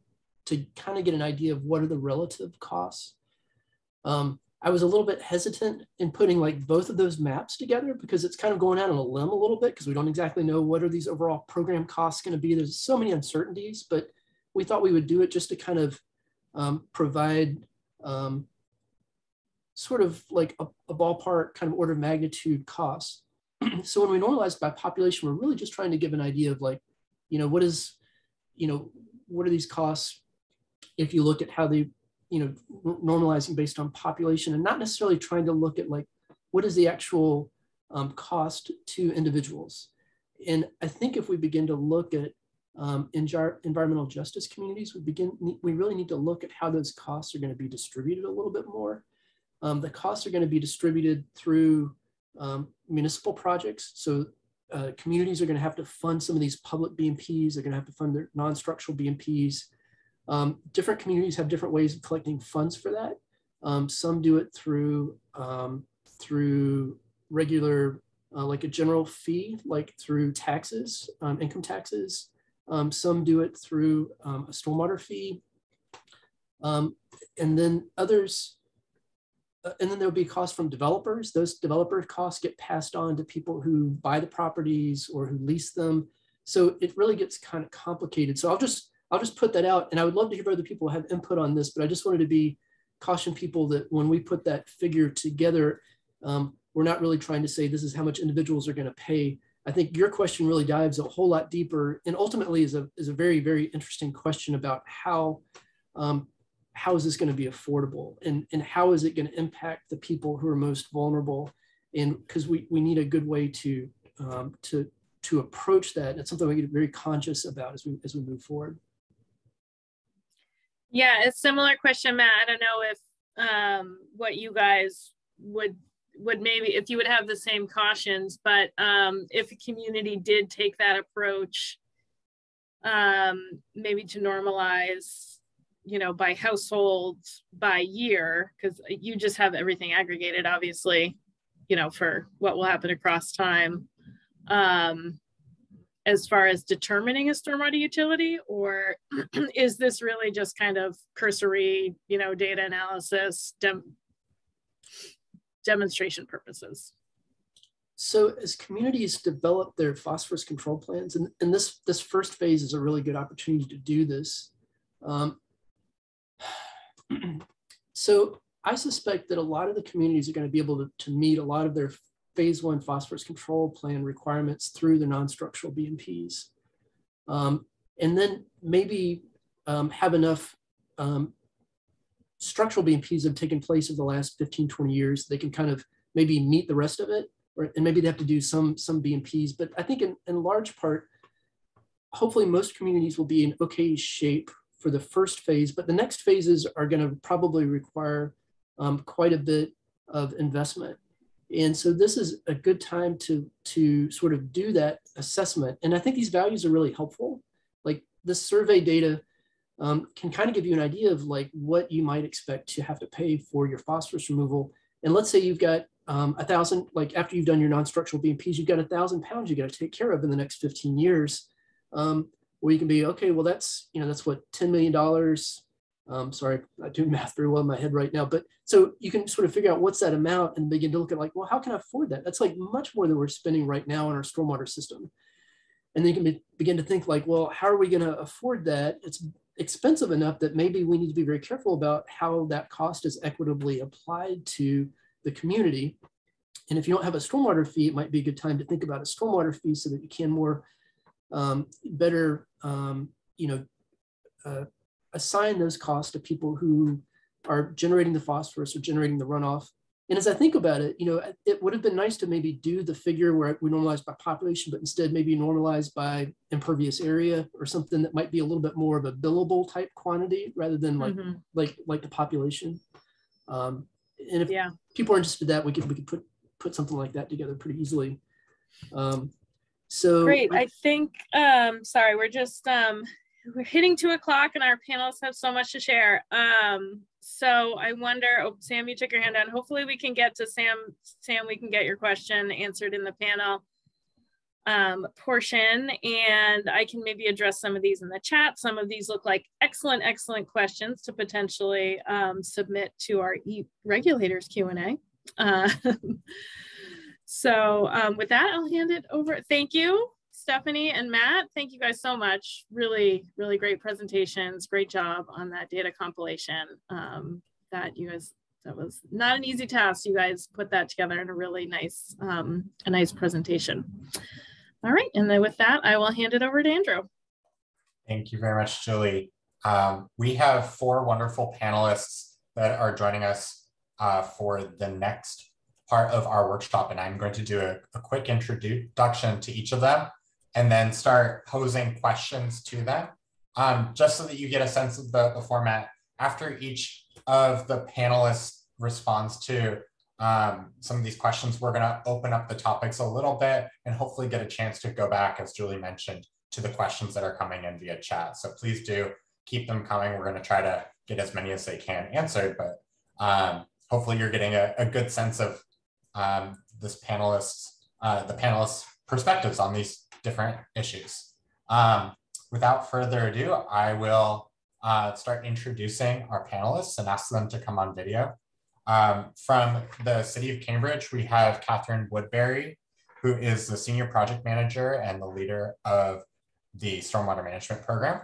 kind of get an idea of what are the relative costs. I was a little bit hesitant in putting like both of those maps together because it's kind of going out on a limb a little bit because we don't exactly know what are these overall program costs going to be. There's so many uncertainties, but we thought we would do it just to kind of provide sort of like a ballpark kind of order of magnitude cost. So when we normalize by population, we're really just trying to give an idea of like, what are these costs if you look at how they, normalizing based on population and not necessarily trying to look at like, what is the actual cost to individuals. And I think if we begin to look at environmental justice communities, we really need to look at how those costs are going to be distributed a little bit more. The costs are going to be distributed through municipal projects. So communities are going to have to fund some of these public BMPs. They're going to have to fund their non-structural BMPs. Different communities have different ways of collecting funds for that. Some do it through regular, like a general fee, like through taxes, income taxes. Some do it through a stormwater fee. And then others, and then there'll be costs from developers. Those developer costs get passed on to people who buy the properties or who lease them. So it really gets kind of complicated. So I'll just put that out, and I would love to hear other people have input on this, but I just wanted to caution people that when we put that figure together, we're not really trying to say this is how much individuals are going to pay. I think your question really dives a whole lot deeper and ultimately is a very, very interesting question about how is this going to be affordable and how is it going to impact the people who are most vulnerable? And because we need a good way to approach that. It's something we get very conscious about as we move forward. Yeah, a similar question, Matt. I don't know if what you guys would maybe, if you would have the same cautions, but if a community did take that approach, maybe to normalize, by household, by year, because you just have everything aggregated, obviously, for what will happen across time. As far as determining a stormwater utility, or is this really just kind of cursory, data analysis, demonstration purposes? So as communities develop their phosphorus control plans, and this first phase is a really good opportunity to do this. So I suspect that a lot of the communities are going to be able to meet a lot of their phase 1 phosphorus control plan requirements through the non-structural BMPs. And then maybe have enough structural BMPs that have taken place over the last 15, 20 years. They can kind of maybe meet the rest of it, and maybe they have to do some BMPs. But I think in large part, hopefully most communities will be in okay shape for the first phase, but the next phases are going to probably require quite a bit of investment. And so this is a good time to sort of do that assessment. And I think these values are really helpful. Like this survey data can kind of give you an idea of like what you might expect to have to pay for your phosphorus removal. And let's say you've got 1,000, like after you've done your non-structural BMPs, you've got 1,000 pounds you got to take care of in the next 15 years. Where you can be, okay, well, that's what, $10 million. Sorry, I'm not doing math very well in my head right now, but so you can sort of figure out what's that amount and begin to look at like, well, how can I afford that? That's like much more than we're spending right now on our stormwater system. And then you can begin to think like, well, how are we going to afford that? It's expensive enough that maybe we need to be very careful about how that cost is equitably applied to the community. And if you don't have a stormwater fee, it might be a good time to think about a stormwater fee so that you can more better, assign those costs to people who are generating the phosphorus or generating the runoff. And as I think about it, it would have been nice to maybe do the figure where we normalize by population, but instead maybe normalize by impervious area or something that might be a little bit more of a billable type quantity rather than like the population. And if people are interested in that, we could put something like that together pretty easily. So great. I think, sorry, we're just, we're hitting 2 o'clock and our panelists have so much to share. So I wonder, oh, Sam, you took your hand down. Hopefully we can get to Sam. Sam, we can get your question answered in the panel portion, and I can maybe address some of these in the chat. Some of these look like excellent, excellent questions to potentially submit to our regulators Q&A. So with that, I'll hand it over. Thank you, Stephanie and Matt. Thank you guys so much. Really, really great presentations. Great job on that data compilation. That was not an easy task. You guys put that together in a really nice, a nice presentation. All right, and then with that, I will hand it over to Andrew. Thank you very much, Julie. We have 4 wonderful panelists that are joining us for the next part of our workshop, and I'm going to do a quick introduction to each of them and then start posing questions to them, just so that you get a sense of the format. After each of the panelists responds to some of these questions, we're going to open up the topics a little bit and hopefully get a chance to go back, as Julie mentioned, to the questions that are coming in via chat. So please do keep them coming. We're going to try to get as many as they can answered, but hopefully you're getting a good sense of the panelists' perspectives on these different issues. Without further ado, I will start introducing our panelists and ask them to come on video. From the City of Cambridge, we have Catherine Woodbury, who is the Senior Project Manager and the leader of the Stormwater Management Program.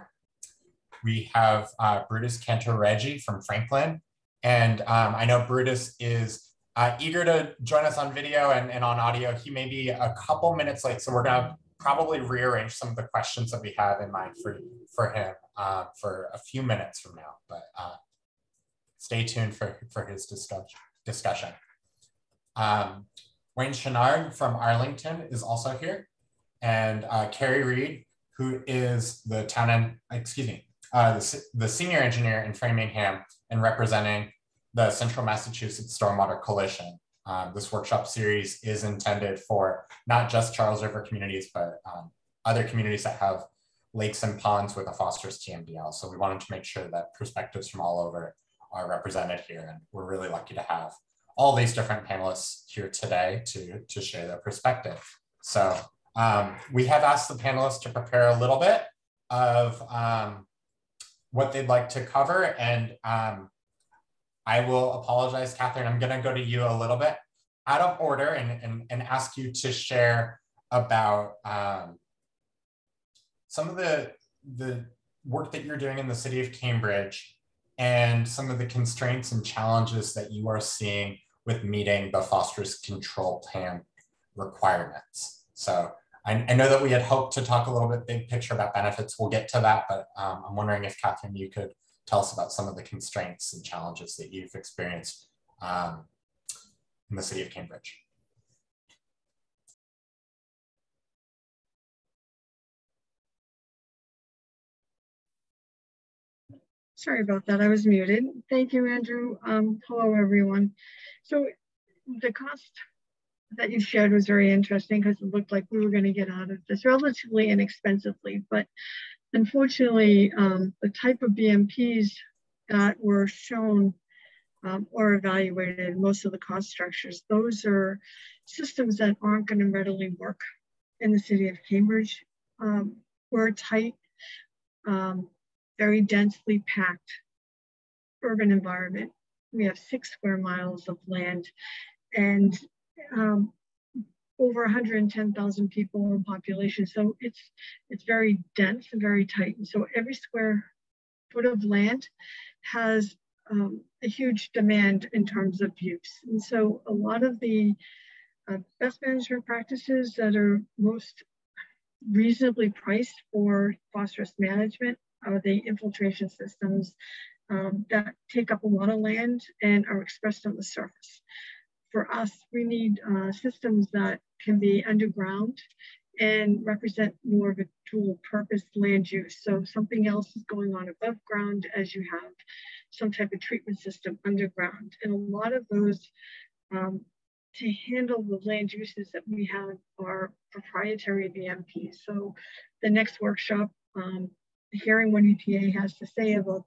We have Brutus Cantoreggi from Franklin. And I know Brutus is eager to join us on video and on audio. He may be a couple minutes late, so we're gonna probably rearrange some of the questions that we have in mind for him for a few minutes from now, but stay tuned for his discussion. Wayne Chenard from Arlington is also here, and Carrie Reed, who is the the senior engineer in Framingham and representing the Central Massachusetts Stormwater Coalition. This workshop series is intended for not just Charles River communities, but other communities that have lakes and ponds with a phosphorus TMDL. So we wanted to make sure that perspectives from all over are represented here. And we're really lucky to have all these different panelists here today to share their perspective. So we have asked the panelists to prepare a little bit of what they'd like to cover. And I will apologize, Catherine, I'm gonna go to you a little bit out of order and ask you to share about some of the work that you're doing in the City of Cambridge and some of the constraints and challenges that you are seeing with meeting the Phosphorus Control Plan requirements. So I know that we had hoped to talk a little bit big picture about benefits. We'll get to that, but I'm wondering if, Catherine, you could tell us about some of the constraints and challenges that you've experienced in the City of Cambridge. Sorry about that, I was muted. Thank you, Andrew. Hello, everyone. So the cost that you shared was very interesting because it looked like we were going to get out of this relatively inexpensively, but unfortunately, the type of BMPs that were shown or evaluated most of the cost structures. Those are systems that aren't going to readily work in the city of Cambridge. We're tight, very densely packed urban environment. We have 6 square miles of land and over 110,000 people in population. So it's very dense and very tight. And so every square foot of land has a huge demand in terms of use. And so a lot of the best management practices that are most reasonably priced for phosphorus management are the infiltration systems that take up a lot of land and are expressed on the surface. For us, we need systems that can be underground and represent more of a dual purpose land use. So something else is going on above ground as you have some type of treatment system underground. And a lot of those to handle the land uses that we have are proprietary BMPs. So the next workshop, hearing what EPA has to say about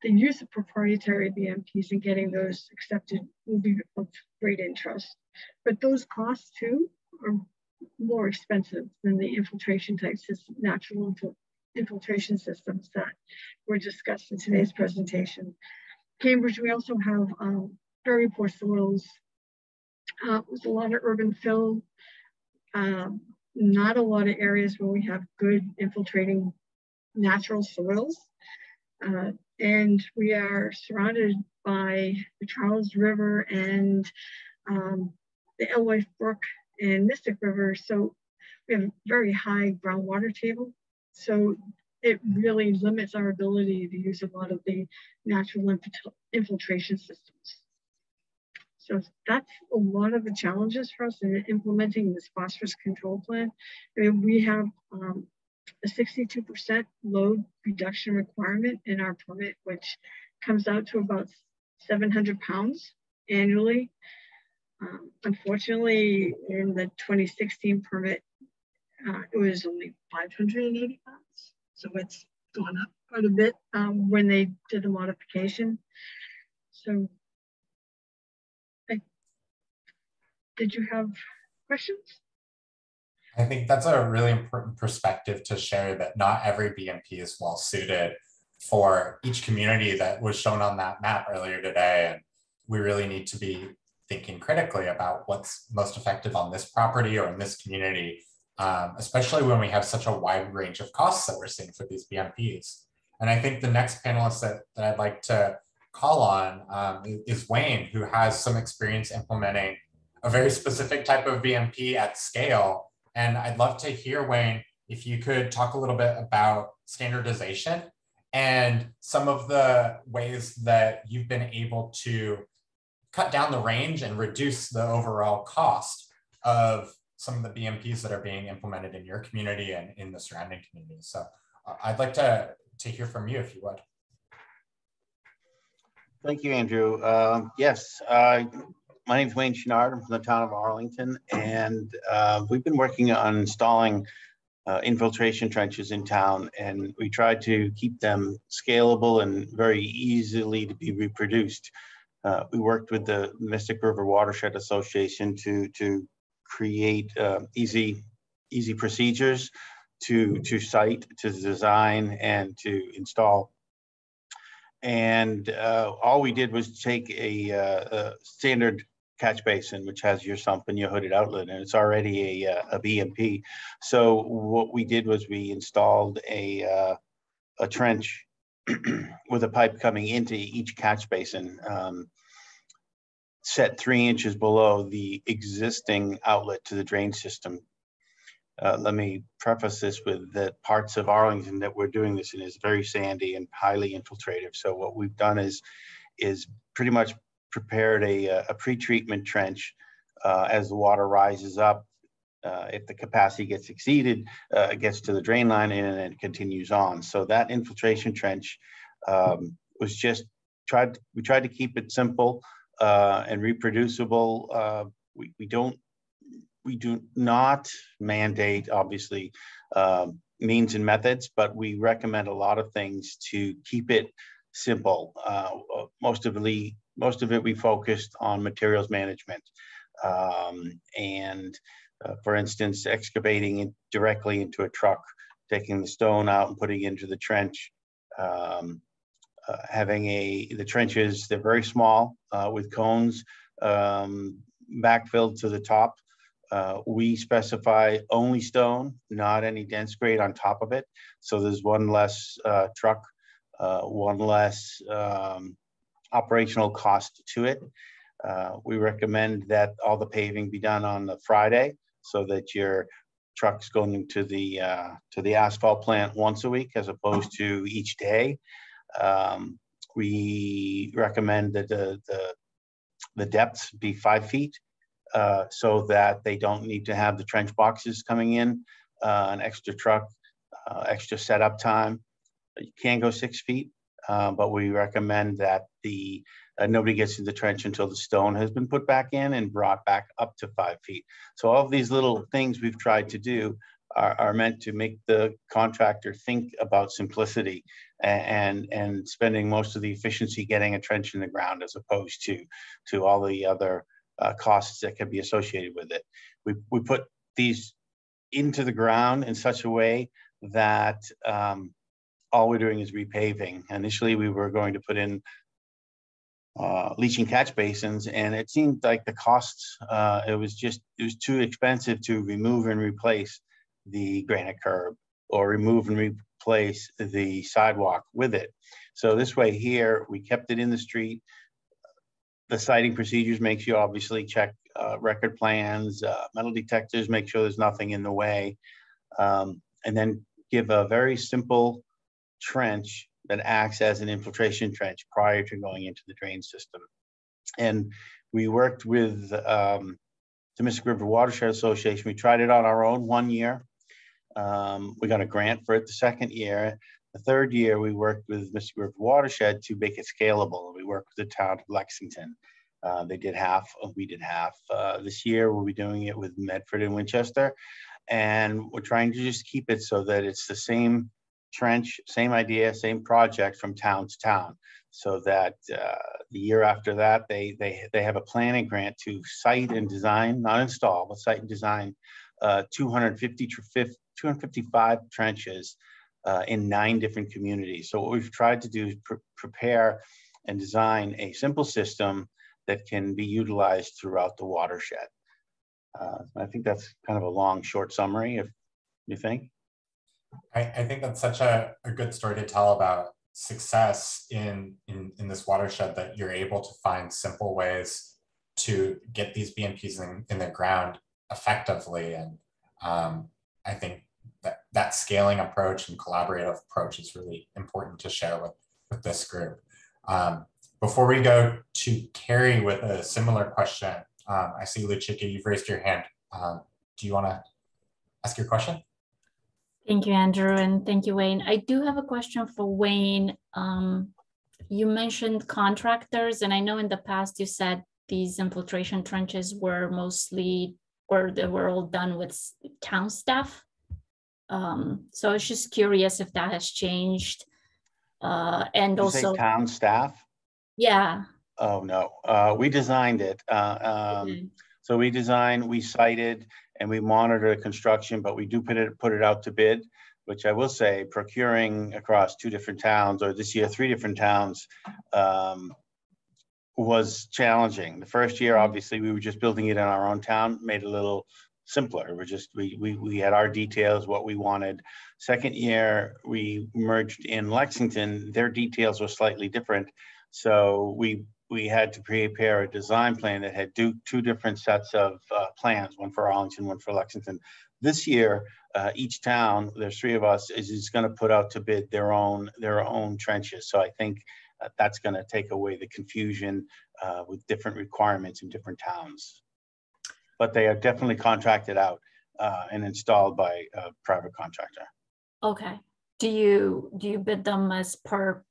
the use of proprietary BMPs and getting those accepted will be of great interest. But those costs too are more expensive than the infiltration type system, natural infiltration systems that were discussed in today's presentation. Cambridge, we also have very poor soils. There's a lot of urban fill, not a lot of areas where we have good infiltrating natural soils. And we are surrounded by the Charles River and the Alewife Brook and Mystic River. So we have a very high groundwater table. So it really limits our ability to use a lot of the natural infiltration systems. So that's a lot of the challenges for us in implementing this phosphorus control plan. I mean, we have a 62% load reduction requirement in our permit, which comes out to about 700 pounds annually. Unfortunately, in the 2016 permit, it was only 580 pounds. So it's gone up quite a bit when they did the modification. So did you have questions? I think that's a really important perspective to share, that not every BMP is well suited for each community that was shown on that map earlier today. And we really need to be thinking critically about what's most effective on this property or in this community, especially when we have such a wide range of costs that we're seeing for these BMPs. And I think the next panelist that I'd like to call on is Wayne, who has some experience implementing a very specific type of BMP at scale. And I'd love to hear, Wayne, if you could talk a little bit about standardization and some of the ways that you've been able to cut down the range and reduce the overall cost of some of the BMPs that are being implemented in your community and in the surrounding communities. So I'd like to hear from you, if you would. Thank you, Andrew. Yes, my name is Wayne Chenard. I'm from the town of Arlington, and we've been working on installing infiltration trenches in town, and we try to keep them scalable and very easily to be reproduced. We worked with the Mystic River Watershed Association to create easy procedures to site, to design, and to install. And all we did was take a standard catch basin, which has your sump and your hooded outlet, and it's already a BMP. So what we did was we installed a trench with a pipe coming into each catch basin, set 3 inches below the existing outlet to the drain system. Let me preface this with that parts of Arlington that we're doing this in is very sandy and highly infiltrative. So what we've done is pretty much prepared a pre-treatment trench as the water rises up. If the capacity gets exceeded, it gets to the drain line and it continues on. So that infiltration trench was just we tried to keep it simple and reproducible. We do not mandate, obviously, means and methods, but we recommend a lot of things to keep it simple. Most of it we focused on materials management, and for instance, excavating it directly into a truck, taking the stone out and putting it into the trench. Having the trenches, they're very small with cones backfilled to the top. We specify only stone, not any dense grade on top of it. So there's one less truck, one less operational cost to it. We recommend that all the paving be done on the Friday so that your truck's going to the asphalt plant once a week as opposed to each day. We recommend that the depths be 5 feet so that they don't need to have the trench boxes coming in, an extra truck, extra setup time. You can go 6 feet, but we recommend that nobody gets in the trench until the stone has been put back in and brought back up to 5 feet. So all of these little things we've tried to do are meant to make the contractor think about simplicity and spending most of the efficiency getting a trench in the ground as opposed to all the other costs that can be associated with it. We put these into the ground in such a way that all we're doing is repaving. Initially, we were going to put in leaching catch basins, and it seemed like the costs, it was too expensive to remove and replace the granite curb or remove and replace the sidewalk with it. So this way here, we kept it in the street. The siting procedures makes you obviously check record plans, metal detectors, make sure there's nothing in the way, and then give a very simple trench that acts as an infiltration trench prior to going into the drain system. And we worked with the Mystic River Watershed Association. We tried it on our own 1 year. We got a grant for it the second year. The third year, we worked with Mystic River Watershed to make it scalable. We worked with the town of Lexington. They did half, we did half. This year, we'll be doing it with Medford and Winchester. And we're trying to just keep it so that it's the same trench, same idea, same project from town to town, so that the year after that, they have a planning grant to site and design, not install, but site and design 255 trenches in 9 different communities. So what we've tried to do is prepare and design a simple system that can be utilized throughout the watershed. I think that's kind of a long, short summary, if you think. I think that's such a good story to tell about success in this watershed, that you're able to find simple ways to get these BMPs in the ground effectively. And I think that scaling approach and collaborative approach is really important to share with this group. Before we go to Carrie with a similar question, I see Luchika, you've raised your hand. Do you want to ask your question? Thank you, Andrew, and thank you, Wayne. I do have a question for Wayne. You mentioned contractors, and I know in the past you said these infiltration trenches were mostly, or they were all done with town staff. So I was just curious if that has changed. And Did also you say town staff? Yeah. Oh, no, we designed it. Okay. So we designed, we cited, and we monitor construction, but we do put it out to bid, which I will say procuring across 2 different towns, or this year 3 different towns, was challenging. The first year, obviously, we were just building it in our own town, made it a little simpler. We had our details, what we wanted. Second year, we merged in Lexington. Their details were slightly different. So we had to prepare a design plan that had 2 different sets of plans, one for Arlington, one for Lexington. This year, each town, there's 3 of us, is going to put out to bid their own trenches. So I think that's going to take away the confusion with different requirements in different towns. But they are definitely contracted out and installed by a private contractor. Okay. Do you bid them as per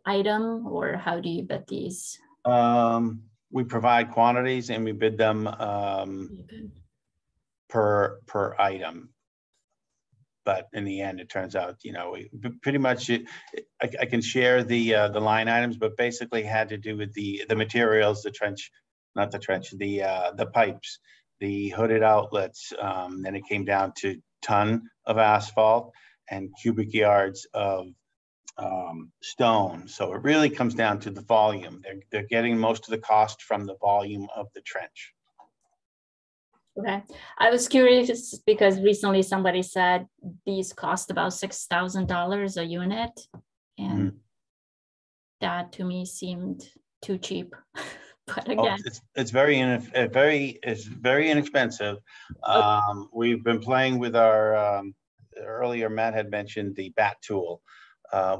item, or how do you bid these? We provide quantities and we bid them per item. but in the end, it turns out, pretty much I can share the line items, but basically had to do with the materials, the trench, not the trench, the pipes, the hooded outlets. Then it came down to ton of asphalt and cubic yards of stone. So it really comes down to the volume. They're getting most of the cost from the volume of the trench. Okay, I was curious because recently somebody said these cost about $6,000 a unit, and that to me seemed too cheap. But again, it's very inexpensive. We've been playing with our earlier. Matt had mentioned the BAT tool.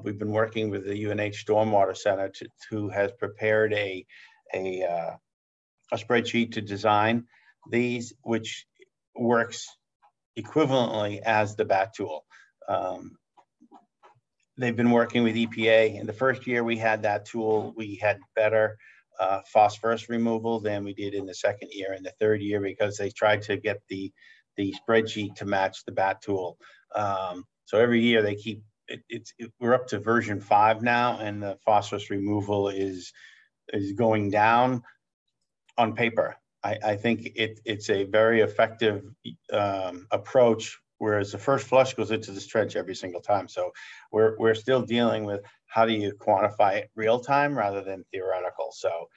We've been working with the UNH Stormwater Center who has prepared a spreadsheet to design these, which works equivalently as the BAT tool. They've been working with EPA. In the first year we had that tool, we had better phosphorus removal than we did in the second year and the third year, because they tried to get the spreadsheet to match the BAT tool. So every year they keep we're up to version 5 now, and the phosphorus removal is going down on paper. I think it's a very effective approach, whereas the first flush goes into this trench every single time. So we're still dealing with how do you quantify it real time rather than theoretical. So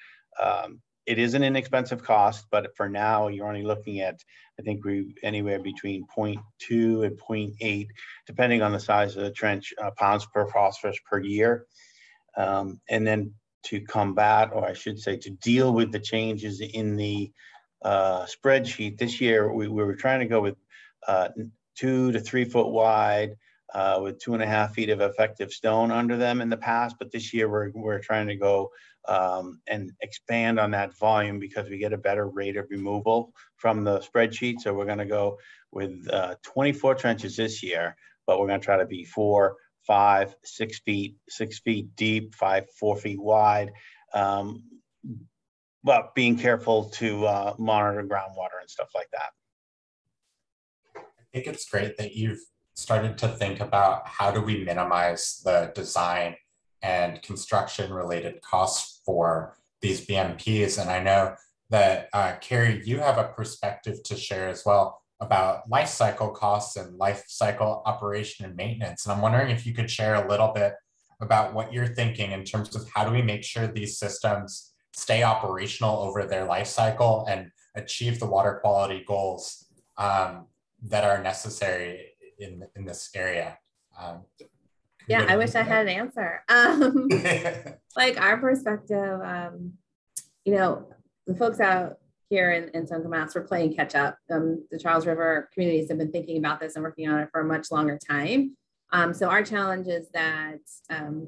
it is an inexpensive cost, but for now you're only looking at, I think we anywhere between 0.2 and 0.8, depending on the size of the trench, pounds per phosphorus per year. And then to combat, or I should say to deal with the changes in the spreadsheet this year, we were trying to go with 2 to 3 foot wide with 2.5 feet of effective stone under them in the past. But this year we're trying to go and expand on that volume because we get a better rate of removal from the spreadsheet. So we're going to go with 24 trenches this year, but we're going to try to be 4, 5, 6 feet, 6 feet deep, 4 feet wide, but being careful to monitor groundwater and stuff like that. I think it's great that you've started to think about how do we minimize the design and construction related costs for these BMPs. And I know that Carrie, you have a perspective to share as well about life cycle costs and life cycle operation and maintenance. And I'm wondering if you could share a little bit about what you're thinking in terms of how do we make sure these systems stay operational over their life cycle and achieve the water quality goals that are necessary in this area. Yeah, I wish I had an answer. Like our perspective, the folks out here in Central Mass, we're playing catch up. The Charles River communities have been thinking about this and working on it for a much longer time. So our challenge is that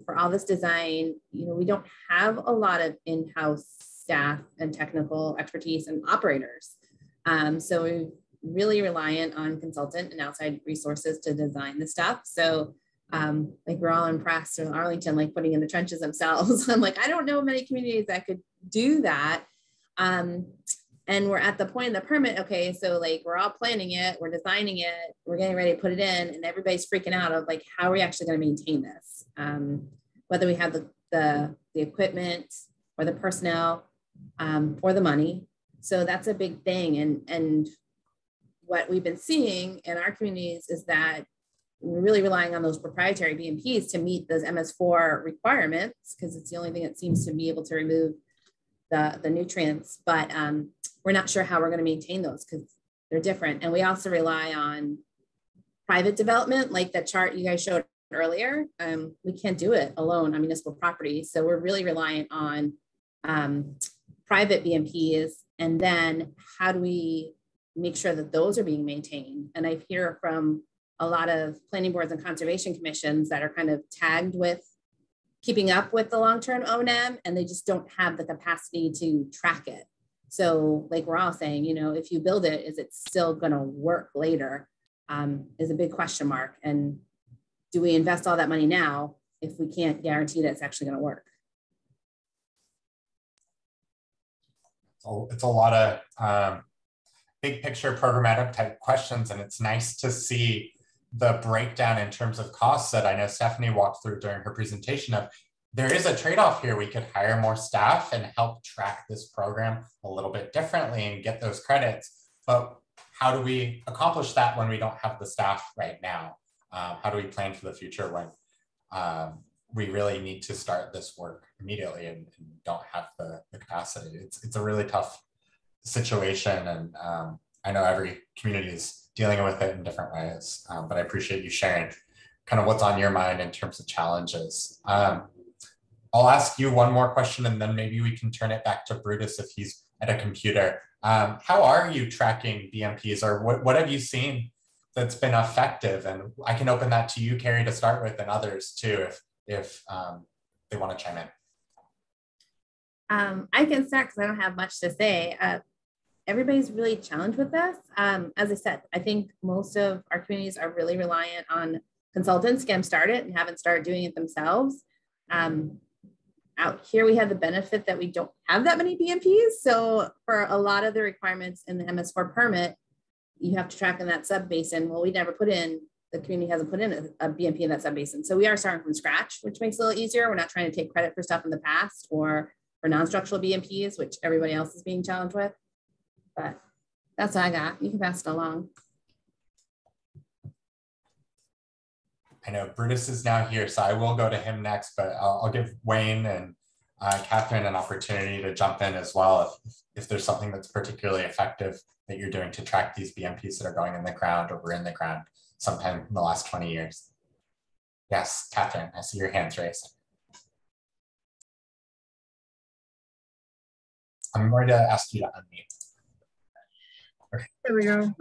for all this design, we don't have a lot of in-house staff and technical expertise and operators. So we're really reliant on consultant and outside resources to design the stuff. So we're all impressed in Arlington, putting in the trenches themselves. I'm I don't know many communities that could do that. And we're at the point in the permit, okay, so we're all planning it, we're designing it, we're getting ready to put it in, and everybody's freaking out of how are we actually going to maintain this? Whether we have the equipment or the personnel or the money. So that's a big thing. And what we've been seeing in our communities is that we're really relying on those proprietary BMPs to meet those MS4 requirements, because it's the only thing that seems to be able to remove the nutrients, but we're not sure how we're going to maintain those because they're different. And we also rely on private development, like that chart you guys showed earlier. We can't do it alone on municipal property. So we're really reliant on private BMPs. And then how do we make sure that those are being maintained? And I hear from a lot of planning boards and conservation commissions that are kind of tagged with keeping up with the long-term O&M, and they just don't have the capacity to track it. So we're all saying, if you build it, is it still going to work later is a big question mark. And do we invest all that money now if we can't guarantee that it's actually going to work? It's a lot of big picture programmatic type questions, and it's nice to see the breakdown in terms of costs that I know Stephanie walked through during her presentation of, there is a trade-off here. We could hire more staff and help track this program a little bit differently and get those credits. But how do we accomplish that when we don't have the staff right now? How do we plan for the future when we really need to start this work immediately and don't have the capacity? It's a really tough situation, and I know every community is dealing with it in different ways, but I appreciate you sharing kind of what's on your mind in terms of challenges. I'll ask you one more question, and then maybe we can turn it back to Brutus if he's at a computer. How are you tracking BMPs, or what have you seen that's been effective? And I can open that to you, Carrie, to start with, and others too, if they want to chime in. I can start because I don't have much to say. Everybody's really challenged with this. As I said, I think most of our communities are really reliant on consultants to get them started and haven't started doing it themselves. Out here, we have the benefit that we don't have that many BMPs. So for a lot of the requirements in the MS4 permit, you have to track in that sub-basin. Well, we never put in, the community hasn't put in a BMP in that sub-basin. So we are starting from scratch, which makes it a little easier. We're not trying to take credit for stuff in the past or for non-structural BMPs, which everybody else is being challenged with. But that's what I got. You can pass it along. I know Brutus is now here, so I will go to him next, but I'll give Wayne and Catherine an opportunity to jump in as well if there's something that's particularly effective that you're doing to track these BMPs that are going in the ground or were in the ground sometime in the last 20 years. Yes, Catherine, I see your hands raised. I'm going to ask you to unmute. Okay. There we go.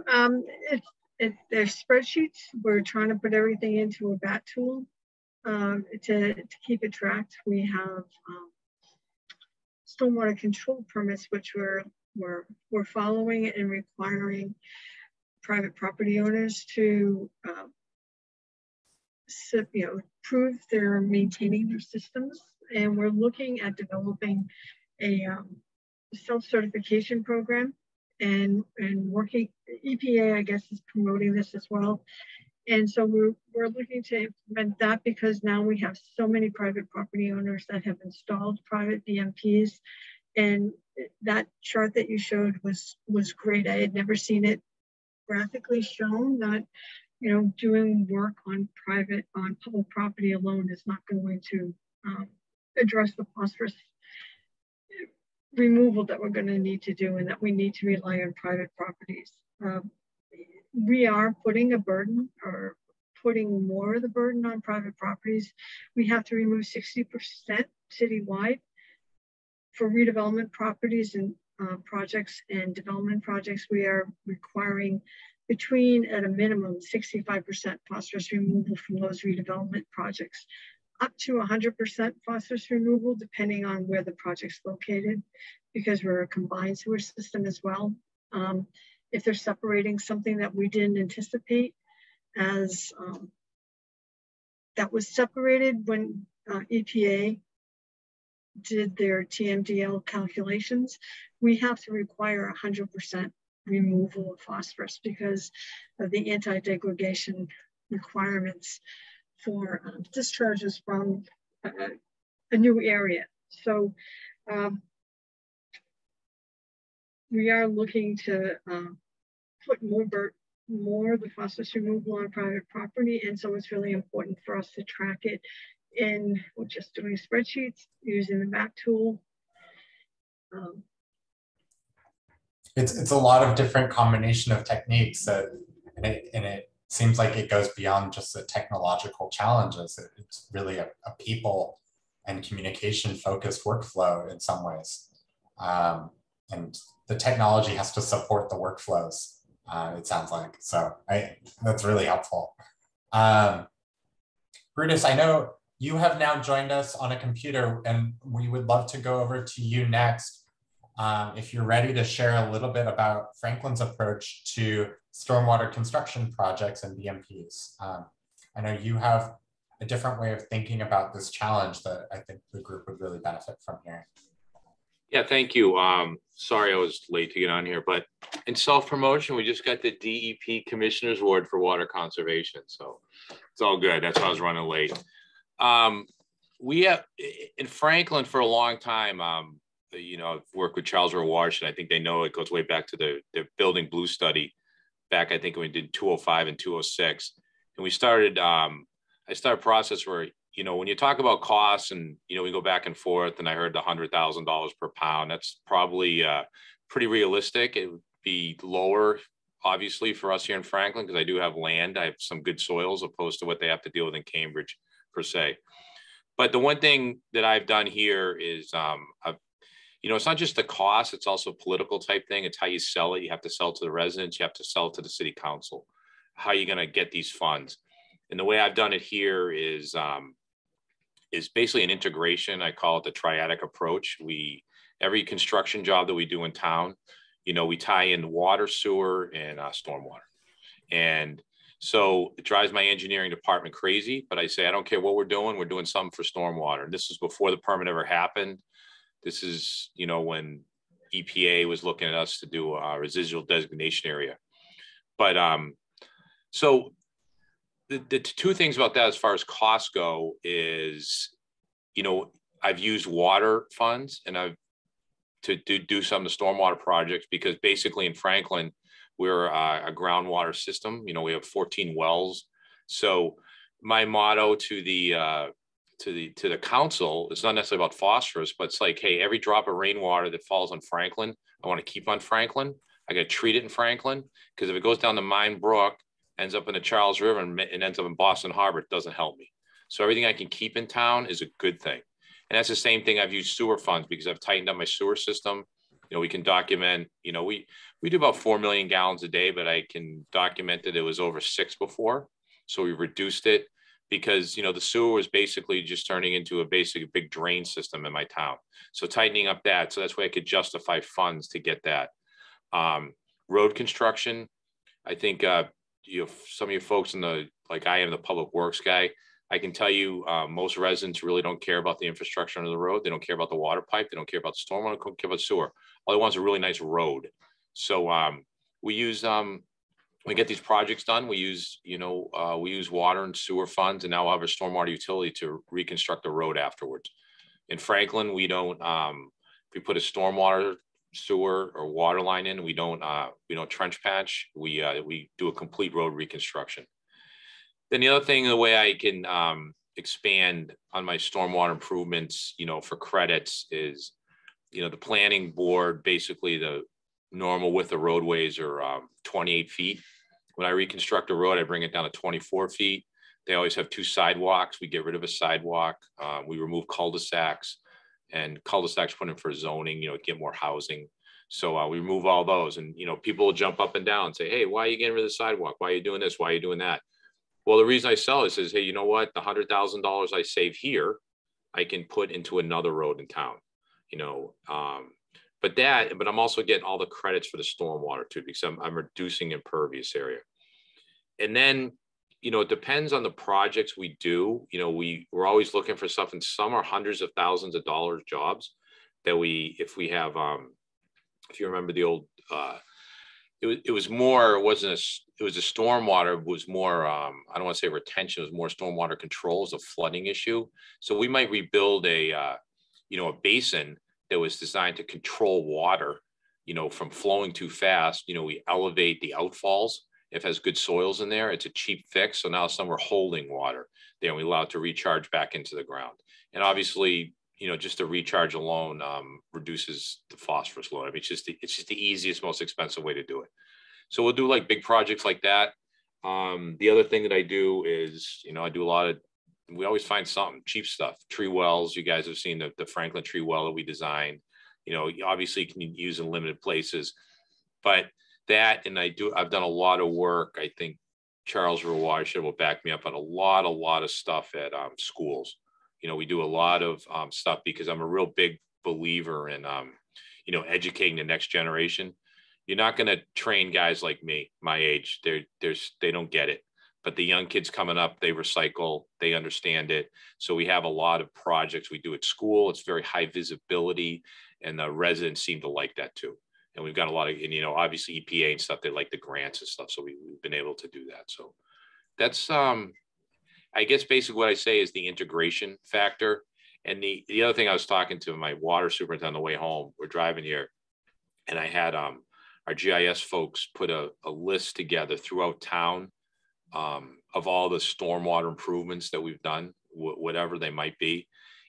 There's spreadsheets. We're trying to put everything into a BAT tool to keep it tracked. We have stormwater control permits, which we're following and requiring private property owners to prove they're maintaining their systems. And we're looking at developing a self-certification program and working, EPA, I guess, is promoting this as well. And so we're looking to implement that because now we have so many private property owners that have installed private BMPs. And that chart that you showed was great. I had never seen it graphically shown that, doing work on public property alone is not going to address the phosphorus removal that we're going to need to do, and that we need to rely on private properties. We are putting a burden, or putting more of the burden, on private properties. We have to remove 60% citywide for redevelopment properties and projects and development projects. We are requiring at a minimum 65% phosphorus removal from those redevelopment projects, up to 100% phosphorus removal, depending on where the project's located, because we're a combined sewer system as well. If they're separating something that we didn't anticipate as that was separated when EPA did their TMDL calculations, we have to require 100% removal of phosphorus because of the anti-degradation requirements for discharges from a new area. So we are looking to put more of the phosphorus removal on private property, and so it's really important for us to track it. And we're just doing spreadsheets using the map tool. It's a lot of different combination of techniques, and it seems like it goes beyond just the technological challenges. It's really a people and communication focused workflow in some ways. And the technology has to support the workflows, it sounds like. So that's really helpful. Brutus, I know you have now joined us on a computer, and we would love to go over to you next. If you're ready to share a little bit about Franklin's approach to stormwater construction projects and BMPs. I know you have a different way of thinking about this challenge that I think the group would really benefit from hearing. Yeah, thank you. Sorry I was late to get on here, but in self-promotion, we just got the DEP Commissioner's Award for Water Conservation. So it's all good. That's why I was running late. We have in Franklin for a long time, you know, I've worked with Charles River Watershed. I think they know it goes way back to the Building Blue study back, I think we did 205 and 206. And we started, I started a process where, you know, when you talk about costs and, you know, we go back and forth and I heard the $100,000 per pound, that's probably pretty realistic. It would be lower, obviously, for us here in Franklin, because I do have land. I have some good soils opposed to what they have to deal with in Cambridge per se. But the one thing that I've done here is, you know, it's not just the cost, it's also a political type thing. It's how you sell it. You have to sell it to the residents. You have to sell it to the city council. How are you going to get these funds? And the way I've done it here is basically an integration. I call it the triadic approach. Every construction job that we do in town, you know, we tie in water, sewer, and stormwater. And so it drives my engineering department crazy, but I say, I don't care what we're doing something for stormwater. And this is before the permit ever happened. This is, you know, when EPA was looking at us to do a residual designation area. But so the two things about that as far as costs go is, you know, I've used water funds and I've to do some of the stormwater projects, because basically in Franklin, we're a groundwater system. You know, we have 14 wells. So my motto to the council, it's not necessarily about phosphorus, but it's like, hey, every drop of rainwater that falls on Franklin, I want to keep on Franklin. I got to treat it in Franklin, because if it goes down the Mine Brook, ends up in the Charles River and ends up in Boston Harbor, it doesn't help me. So everything I can keep in town is a good thing. And that's the same thing. I've used sewer funds because I've tightened up my sewer system. You know, we can document, you know, we do about 4 million gallons a day, but I can document that it was over 6 before. So we reduced it because, you know, the sewer was basically just turning into a big drain system in my town. So tightening up that, so that's why I could justify funds to get that. Road construction, I think, you know, some of you folks in the, like I am the public works guy, I can tell you most residents really don't care about the infrastructure under the road. They don't care about the water pipe. They don't care about the stormwater. They don't care about sewer. All they want is a really nice road. So we use, when we get these projects done, we use, you know, we use water and sewer funds, and now we'll have a stormwater utility to reconstruct the road afterwards. In Franklin, we don't, if we put a stormwater, sewer or water line in, we don't trench patch. We do a complete road reconstruction. Then the other thing, the way I can expand on my stormwater improvements, you know, for credits is, you know, the planning board, basically the normal width of roadways are 28 feet. When I reconstruct a road, I bring it down to 24 feet. They always have 2 sidewalks. We get rid of a sidewalk. We remove cul-de-sacs, and cul-de-sacs put in for zoning, you know, get more housing. So we remove all those, and, you know, people will jump up and down and say, hey, why are you getting rid of the sidewalk? Why are you doing this? Why are you doing that? Well, the reason I sell this is, hey, you know what? The $100,000 I save here, I can put into another road in town, you know. But I'm also getting all the credits for the stormwater too, because I'm reducing impervious area. And then, you know, it depends on the projects we do. You know, we're always looking for stuff, and some are hundreds of thousands of dollars jobs that if we have, if you remember the old, it was more, it was a stormwater, was more, I don't want to say retention, it was more stormwater control, as a flooding issue. So we might rebuild a basin that was designed to control water, you know, from flowing too fast. You know, we elevate the outfalls. If it has good soils in there, it's a cheap fix. So now some are holding water there, and we allow it to recharge back into the ground. And obviously, you know, just the recharge alone reduces the phosphorus load. I mean, it's just the easiest, most expensive way to do it. So we'll do like big projects like that. The other thing that I do is, you know, I do a lot of, we always find something, cheap stuff, tree wells. You guys have seen the Franklin tree well that we designed. You know, obviously you can use in limited places, but that, and I've done a lot of work. I think Charles River Watershed will back me up on a lot of stuff at schools. You know, we do a lot of stuff because I'm a real big believer in, you know, educating the next generation. You're not going to train guys like me, my age. They don't get it. but the young kids coming up, they recycle, they understand it. So we have a lot of projects we do at school. It's very high visibility, and the residents seem to like that too. And we've got a lot of, and, you know, obviously EPA and stuff, they like the grants and stuff. So we've been able to do that. So that's, I guess basically what I say is the integration factor. And the other thing, I was talking to my water superintendent on the way home, we're driving here, and I had our GIS folks put a list together throughout town of all the stormwater improvements that we've done, whatever they might be.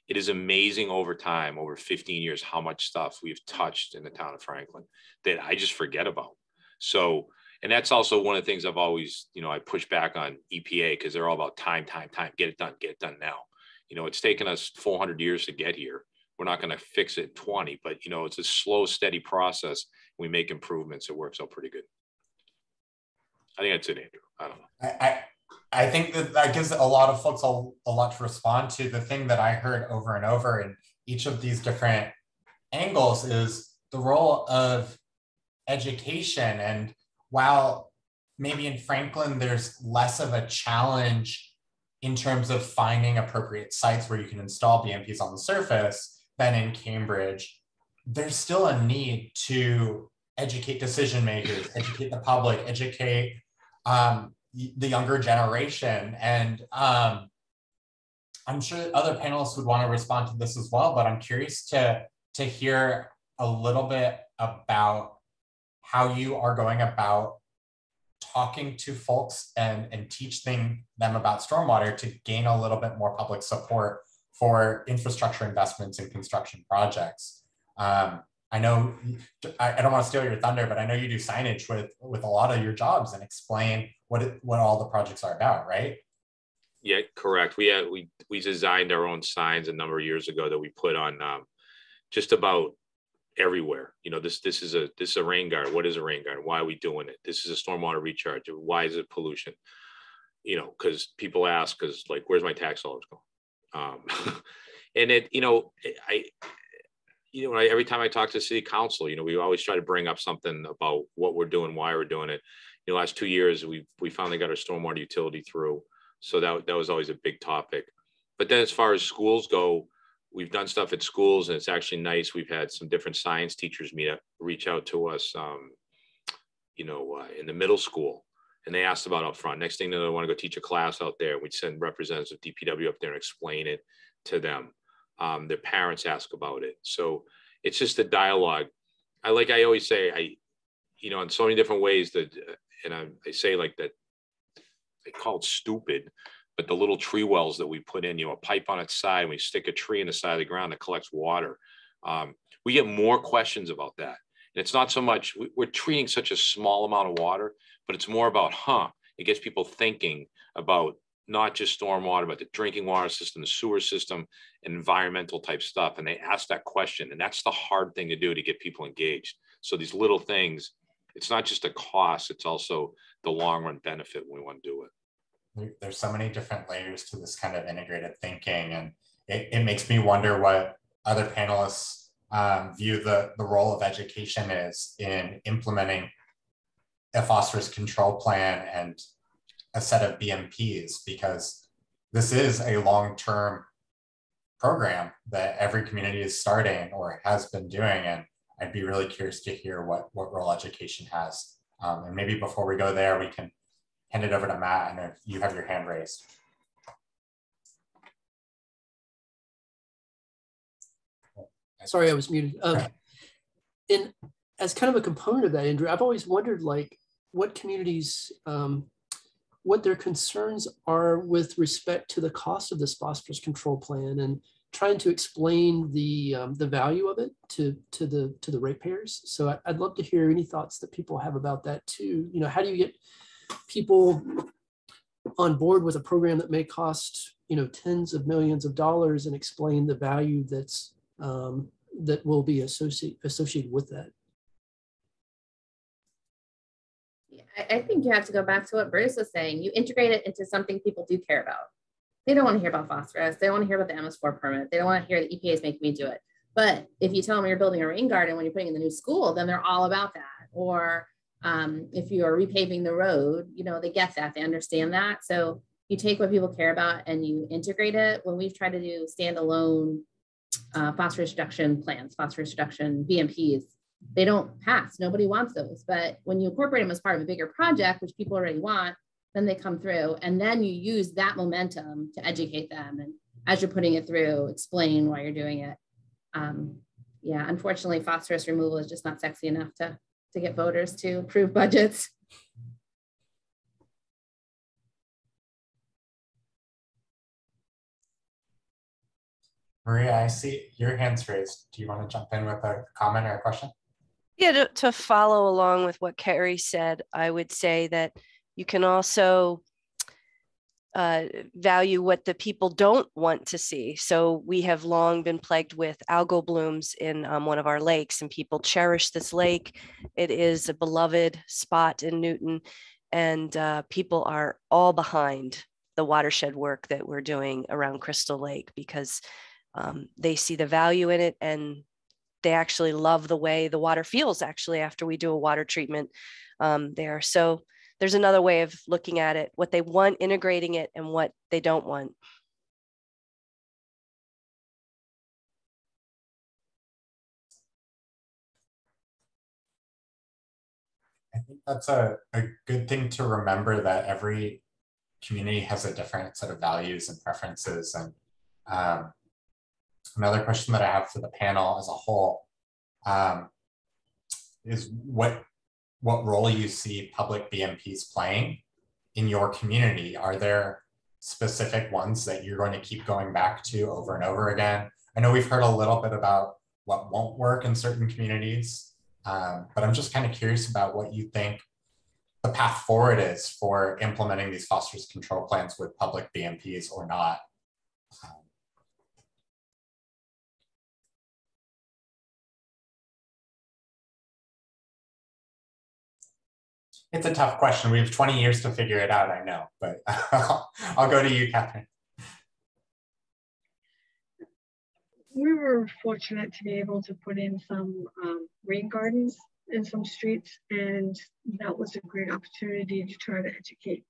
It is amazing over time, over 15 years, how much stuff we've touched in the town of Franklin that I just forget about. So, and that's also one of the things I've always, you know, I push back on EPA because they're all about time, get it done now. You know, it's taken us 400 years to get here. We're not going to fix it in 20, but, you know, it's a slow, steady process. We make improvements. It works out pretty good. I think that's it, Andrew. I don't know. I think that gives a lot of folks a lot to respond to. The thing that I heard over and over in each of these different angles is the role of education. And while maybe in Franklin, there's less of a challenge in terms of finding appropriate sites where you can install BMPs on the surface than in Cambridge, there's still a need to educate decision makers, educate the public, educate the younger generation. And I'm sure other panelists would want to respond to this as well, but I'm curious to hear a little bit about how you are going about talking to folks and teaching them about stormwater to gain a little bit more public support for infrastructure investments in construction projects. I know, I don't want to steal your thunder, but I know you do signage with a lot of your jobs and explain what all the projects are about, right? Yeah, correct. We designed our own signs a number of years ago that we put on just about everywhere. You know, this is a rain garden. What is a rain garden? Why are we doing it? This is a stormwater recharge. Why is it pollution? You know, because people ask, because like, where's my tax dollars going? And it, you know, every time I talk to city council, you know, we always try to bring up something about what we're doing, why we're doing it. In the last 2 years, we finally got our stormwater utility through. So that was always a big topic. But then as far as schools go, we've done stuff at schools, and it's actually nice. We've had some different science teachers reach out to us, you know, in the middle school, and they asked about up front. Next thing they want to go teach a class out there. We'd send representatives of DPW up there and explain it to them. Their parents ask about it. So it's just a dialogue. I always say, you know, in so many different ways that, and I say like that, they call it stupid, but the little tree wells that we put in, you know, a pipe on its side, and we stick a tree in the side of the ground that collects water. We get more questions about that. And it's not so much, we're treating such a small amount of water, but it's more about, it gets people thinking about not just stormwater, but the drinking water system, the sewer system, and environmental type stuff. And they ask that question, and that's the hard thing to do to get people engaged. So these little things, it's not just a cost, it's also the long run benefit when we want to do it. There's so many different layers to this kind of integrated thinking, and it makes me wonder what other panelists view the role of education is in implementing a phosphorus control plan and a set of BMPs, because this is a long-term program that every community is starting or has been doing, and I'd be really curious to hear what role education has. And maybe before we go there, we can hand it over to Matt, and if you have your hand raised. Sorry, I was muted. And as kind of a component of that, Andrew, I've always wondered, like, what communities, what their concerns are with respect to the cost of this phosphorus control plan, and trying to explain the value of it to the ratepayers. So I'd love to hear any thoughts that people have about that too. You know, how do you get people on board with a program that may cost, you know, tens of millions of dollars, and explain the value that's that will be associated with that? I think you have to go back to what Bruce was saying. You integrate it into something people do care about. They don't want to hear about phosphorus. They don't want to hear about the MS4 permit. They don't want to hear the EPA is making me do it. But if you tell them you're building a rain garden when you're putting in the new school, then they're all about that. Or If you are repaving the road, you know, they get that, they understand that. So you take what people care about and you integrate it. When we've tried to do standalone phosphorus reduction plans, phosphorus reduction BMPs, they don't pass. Nobody wants those. But when you incorporate them as part of a bigger project, which people already want, then they come through, and then you use that momentum to educate them. And as you're putting it through, explain why you're doing it. Yeah, unfortunately, phosphorus removal is just not sexy enough to get voters to approve budgets. Maria, I see your hand's raised. Do you want to jump in with a comment or a question? Yeah, to follow along with what Carrie said, I would say that you can also value what the people don't want to see. So we have long been plagued with algal blooms in one of our lakes, and people cherish this lake. It is a beloved spot in Newton, and people are all behind the watershed work that we're doing around Crystal Lake because they see the value in it, and they actually love the way the water feels actually after we do a water treatment there. So there's another way of looking at it, what they want, integrating it, and what they don't want. I think that's a good thing to remember, that every community has a different set of values and preferences. And another question that I have for the panel as a whole is what role you see public BMPs playing in your community. Are there specific ones that you're going to keep going back to over and over again? I know we've heard a little bit about what won't work in certain communities, but I'm just kind of curious about what you think the path forward is for implementing these phosphorus control plans with public BMPs or not. It's a tough question. We have 20 years to figure it out, I know, but I'll go to you, Catherine. We were fortunate to be able to put in some rain gardens in some streets, and that was a great opportunity to try to educate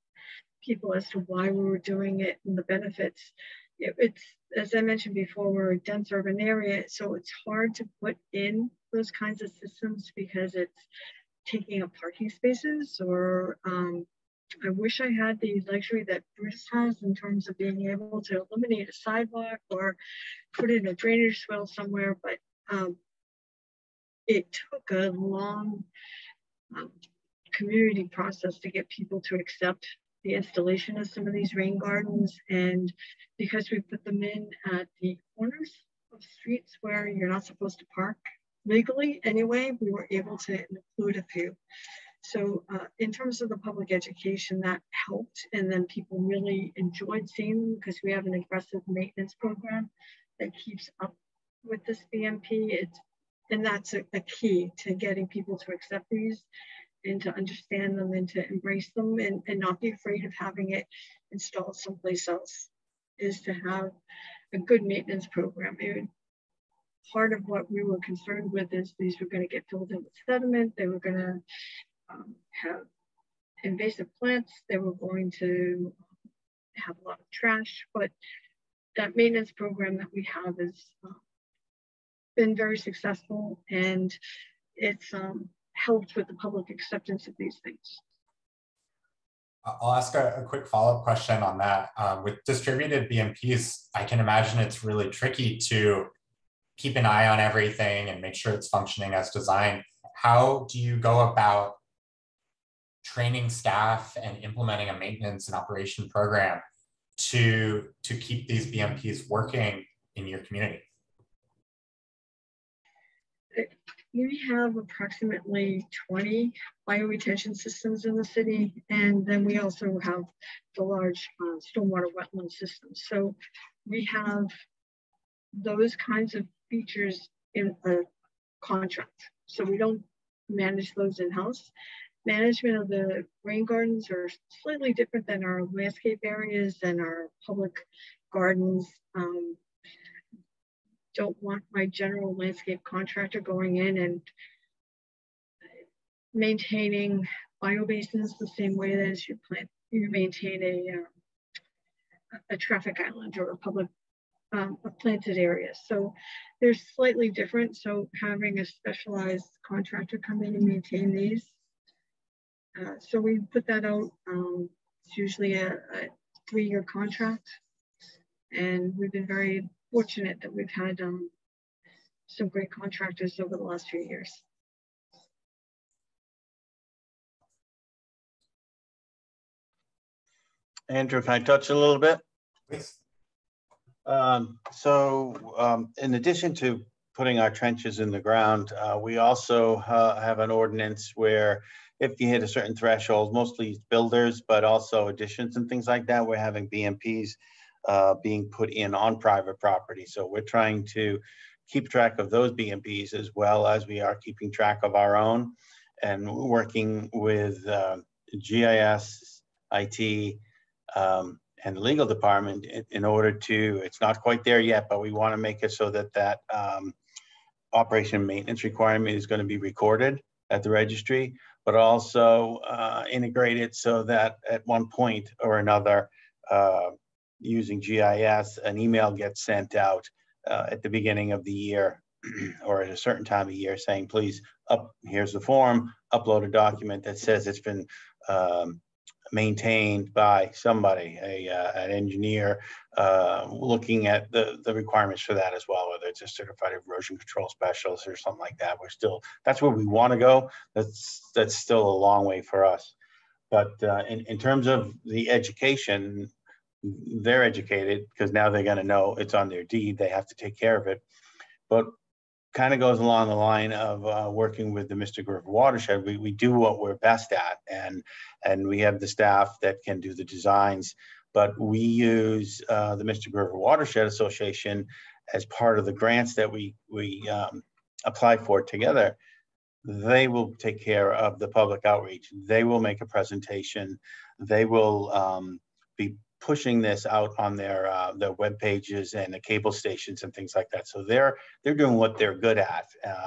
people as to why we were doing it and the benefits. It's, as I mentioned before, we're a dense urban area, so it's hard to put in those kinds of systems because it's taking up parking spaces, or I wish I had the luxury that Bruce has in terms of being able to eliminate a sidewalk or put in a drainage swale somewhere, but it took a long community process to get people to accept the installation of some of these rain gardens. And because we put them in at the corners of streets where you're not supposed to park legally anyway, we were able to include a few. So in terms of the public education, that helped. And then people really enjoyed seeing them because we have an aggressive maintenance program that keeps up with this BMP. And that's a key to getting people to accept these and to understand them and to embrace them and not be afraid of having it installed someplace else, is to have a good maintenance program. Part of what we were concerned with is these were going to get filled in with sediment. They were going to have invasive plants. They were going to have a lot of trash, but that maintenance program that we have has been very successful, and it's helped with the public acceptance of these things. I'll ask a quick follow-up question on that. With distributed BMPs, I can imagine it's really tricky to keep an eye on everything and make sure it's functioning as designed. How do you go about training staff and implementing a maintenance and operation program to keep these BMPs working in your community? We have approximately 20 bioretention systems in the city, and then we also have the large stormwater wetland systems. So we have those kinds of features in a contract. So we don't manage those in-house. Management of the rain gardens are slightly different than our landscape areas and our public gardens. Don't want my general landscape contractor going in and maintaining biobasins the same way as you maintain a traffic island or a public a planted area. So they're slightly different. So having a specialized contractor come in and maintain these. So we put that out. It's usually a 3-year contract. And we've been very fortunate that we've had some great contractors over the last few years. Andrew, can I touch a little bit? Please. In addition to putting our trenches in the ground, we also have an ordinance where if you hit a certain threshold, mostly builders, but also additions and things like that, we're having BMPs being put in on private property. So we're trying to keep track of those BMPs as well as we are keeping track of our own, and working with GIS, IT, and the legal department in order to, it's not quite there yet, but we want to make it so that that operation maintenance requirement is going to be recorded at the registry, but also integrated so that at one point or another, using GIS, an email gets sent out at the beginning of the year or at a certain time of year saying, please, here's the form, upload a document that says it's been maintained by somebody, an engineer, looking at the requirements for that as well, whether it's a certified erosion control specialist or something like that. We're still, that's where we want to go. That's still a long way for us. But in terms of the education, they're educated because now they're going to know it's on their deed. They have to take care of it. But kind of goes along the line of working with the Mystic River Watershed. We do what we're best at, and we have the staff that can do the designs, but we use the Mystic River Watershed Association as part of the grants that we apply for together. They will take care of the public outreach. They will make a presentation. They will be pushing this out on their web pages and the cable stations and things like that. So they're doing what they're good at.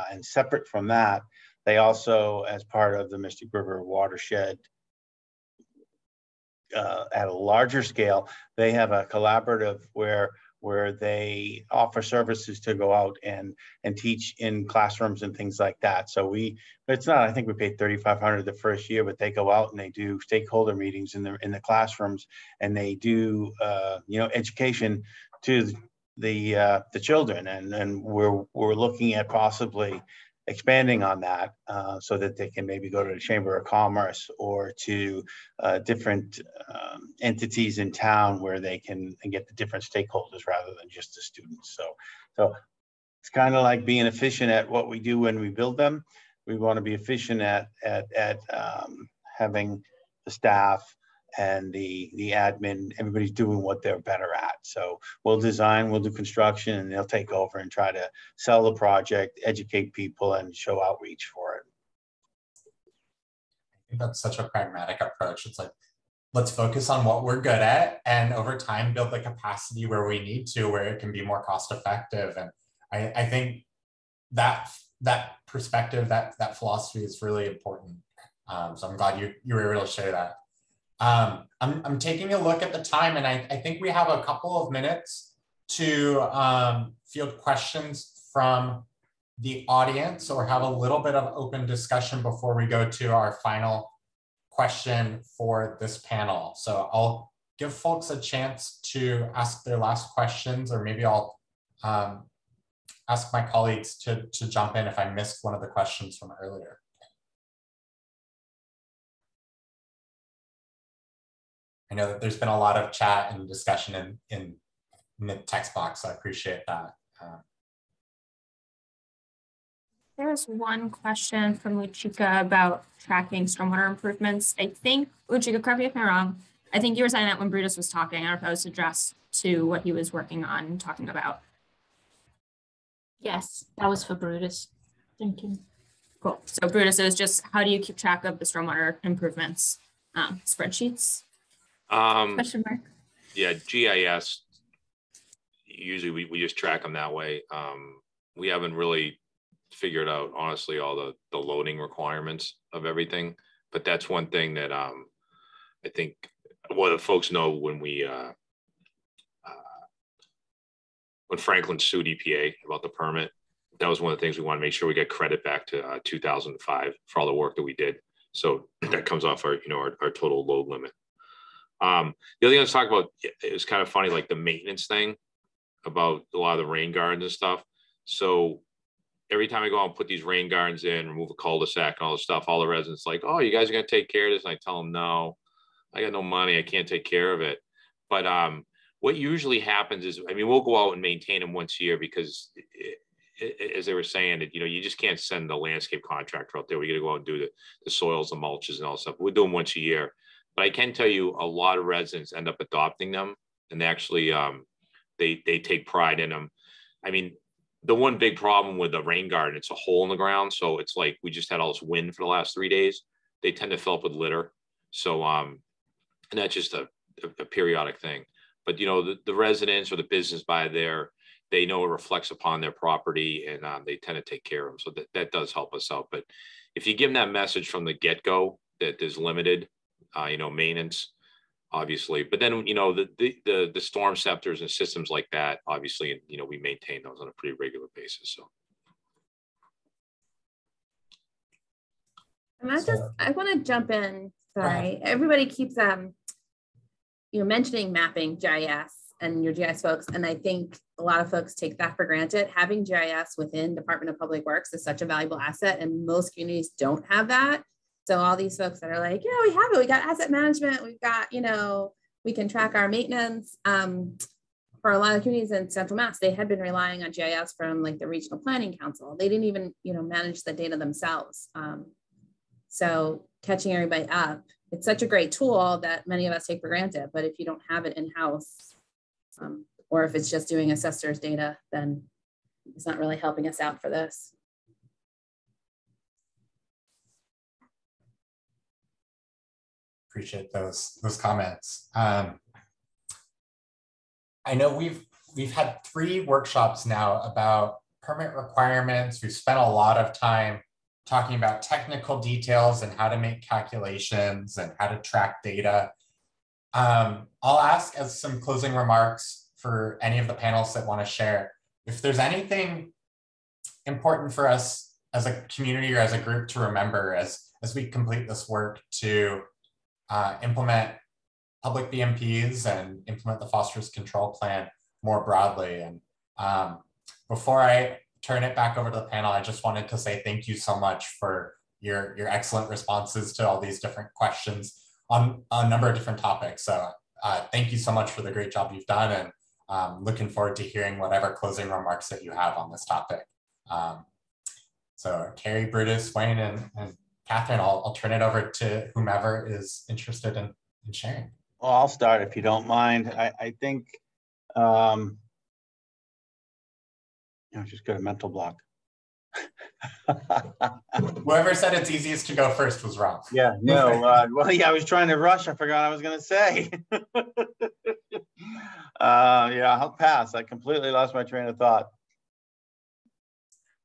And separate from that, they also, as part of the Mystic River Watershed, at a larger scale, they have a collaborative where they offer services to go out and teach in classrooms and things like that. So it's not, I think we paid $3,500 the first year, but they go out and they do stakeholder meetings in the classrooms, and they do education to the children, and we're looking at possibly expanding on that so that they can maybe go to the Chamber of Commerce or to different entities in town where they can get the different stakeholders rather than just the students. So it's kind of like being efficient at what we do when we build them. We want to be efficient at having the staff and the admin, everybody's doing what they're better at. So we'll design, we'll do construction, and they'll take over and try to sell the project, educate people, and show outreach for it. I think that's such a pragmatic approach. It's like, let's focus on what we're good at, and over time build the capacity where we need to, where it can be more cost effective. And I think that perspective, that philosophy is really important. So I'm glad you were able to share that. I'm taking a look at the time, and I think we have a couple of minutes to field questions from the audience or have a little bit of open discussion before we go to our final question for this panel. So I'll give folks a chance to ask their last questions, or maybe I'll ask my colleagues to jump in if I missed one of the questions from earlier. I know that there's been a lot of chat and discussion in the text box, so I appreciate that. There's one question from Luchika about tracking stormwater improvements. I think, Luchika, correct me if I'm wrong, I think you were saying that when Brutus was talking, I don't know if that was addressed to what he was working on and talking about. Yes, that was for Brutus. Thank you. Cool. So Brutus, is just how do you keep track of the stormwater improvements spreadsheets? Question mark. Yeah, GIS, usually we just track them that way. We haven't really figured out, honestly, all the loading requirements of everything. But that's one thing that I think the folks know when Franklin sued EPA about the permit, that was one of the things we want to make sure we get credit back to 2005 for all the work that we did. So that comes off our total load limit. The other thing I was talking about, it was kind of funny, like the maintenance thing about a lot of the rain gardens and stuff. So every time I go out and put these rain gardens in, remove a cul-de-sac and all this stuff, all the residents like, oh, you guys are going to take care of this? And I tell them, no, I got no money. I can't take care of it. But what usually happens is, I mean, we'll go out and maintain them once a year because as they were saying, that you just can't send the landscape contractor out there. We got to go out and do the soils, the mulches and all that stuff. We do them once a year. But I can tell you a lot of residents end up adopting them, and actually they take pride in them. I mean, the one big problem with the rain garden, it's a hole in the ground. So it's like we just had all this wind for the last 3 days. They tend to fill up with litter. So, and that's just a periodic thing. But, the residents or the business by there, they know it reflects upon their property, and they tend to take care of them. So that does help us out. But if you give them that message from the get-go that there's limited, maintenance, obviously, but then, the storm scepters and systems like that, obviously, we maintain those on a pretty regular basis. So. And I want to jump in. Sorry, everybody keeps mentioning mapping GIS and your GIS folks, and I think a lot of folks take that for granted. Having GIS within Department of Public Works is such a valuable asset, and most communities don't have that. So all these folks that are like, yeah, we have it. We got asset management. We've got, we can track our maintenance. For a lot of communities in Central Mass, they had been relying on GIS from like the Regional Planning Council. They didn't even, manage the data themselves. So catching everybody up, it's such a great tool that many of us take for granted. But if you don't have it in-house, or if it's just doing assessor's data, then it's not really helping us out for this. Appreciate those comments. I know we've had 3 workshops now about permit requirements. We've spent a lot of time talking about technical details and how to make calculations and how to track data. I'll ask as some closing remarks for any of the panelists that want to share, if there's anything important for us as a community or as a group to remember as we complete this work to implement public BMPs and implement the Phosphorus Control Plan more broadly. And before I turn it back over to the panel, I just wanted to say thank you so much for your excellent responses to all these different questions on a number of different topics. So thank you so much for the great job you've done, and looking forward to hearing whatever closing remarks that you have on this topic. So Carrie, Brutus, Wayne, and Catherine, I'll turn it over to whomever is interested in sharing. Well, I'll start if you don't mind. I think I've just got a mental block. Whoever said it's easiest to go first was wrong. Yeah, no. Well, yeah, I was trying to rush. I forgot I was going to say. Yeah, I'll pass. I completely lost my train of thought.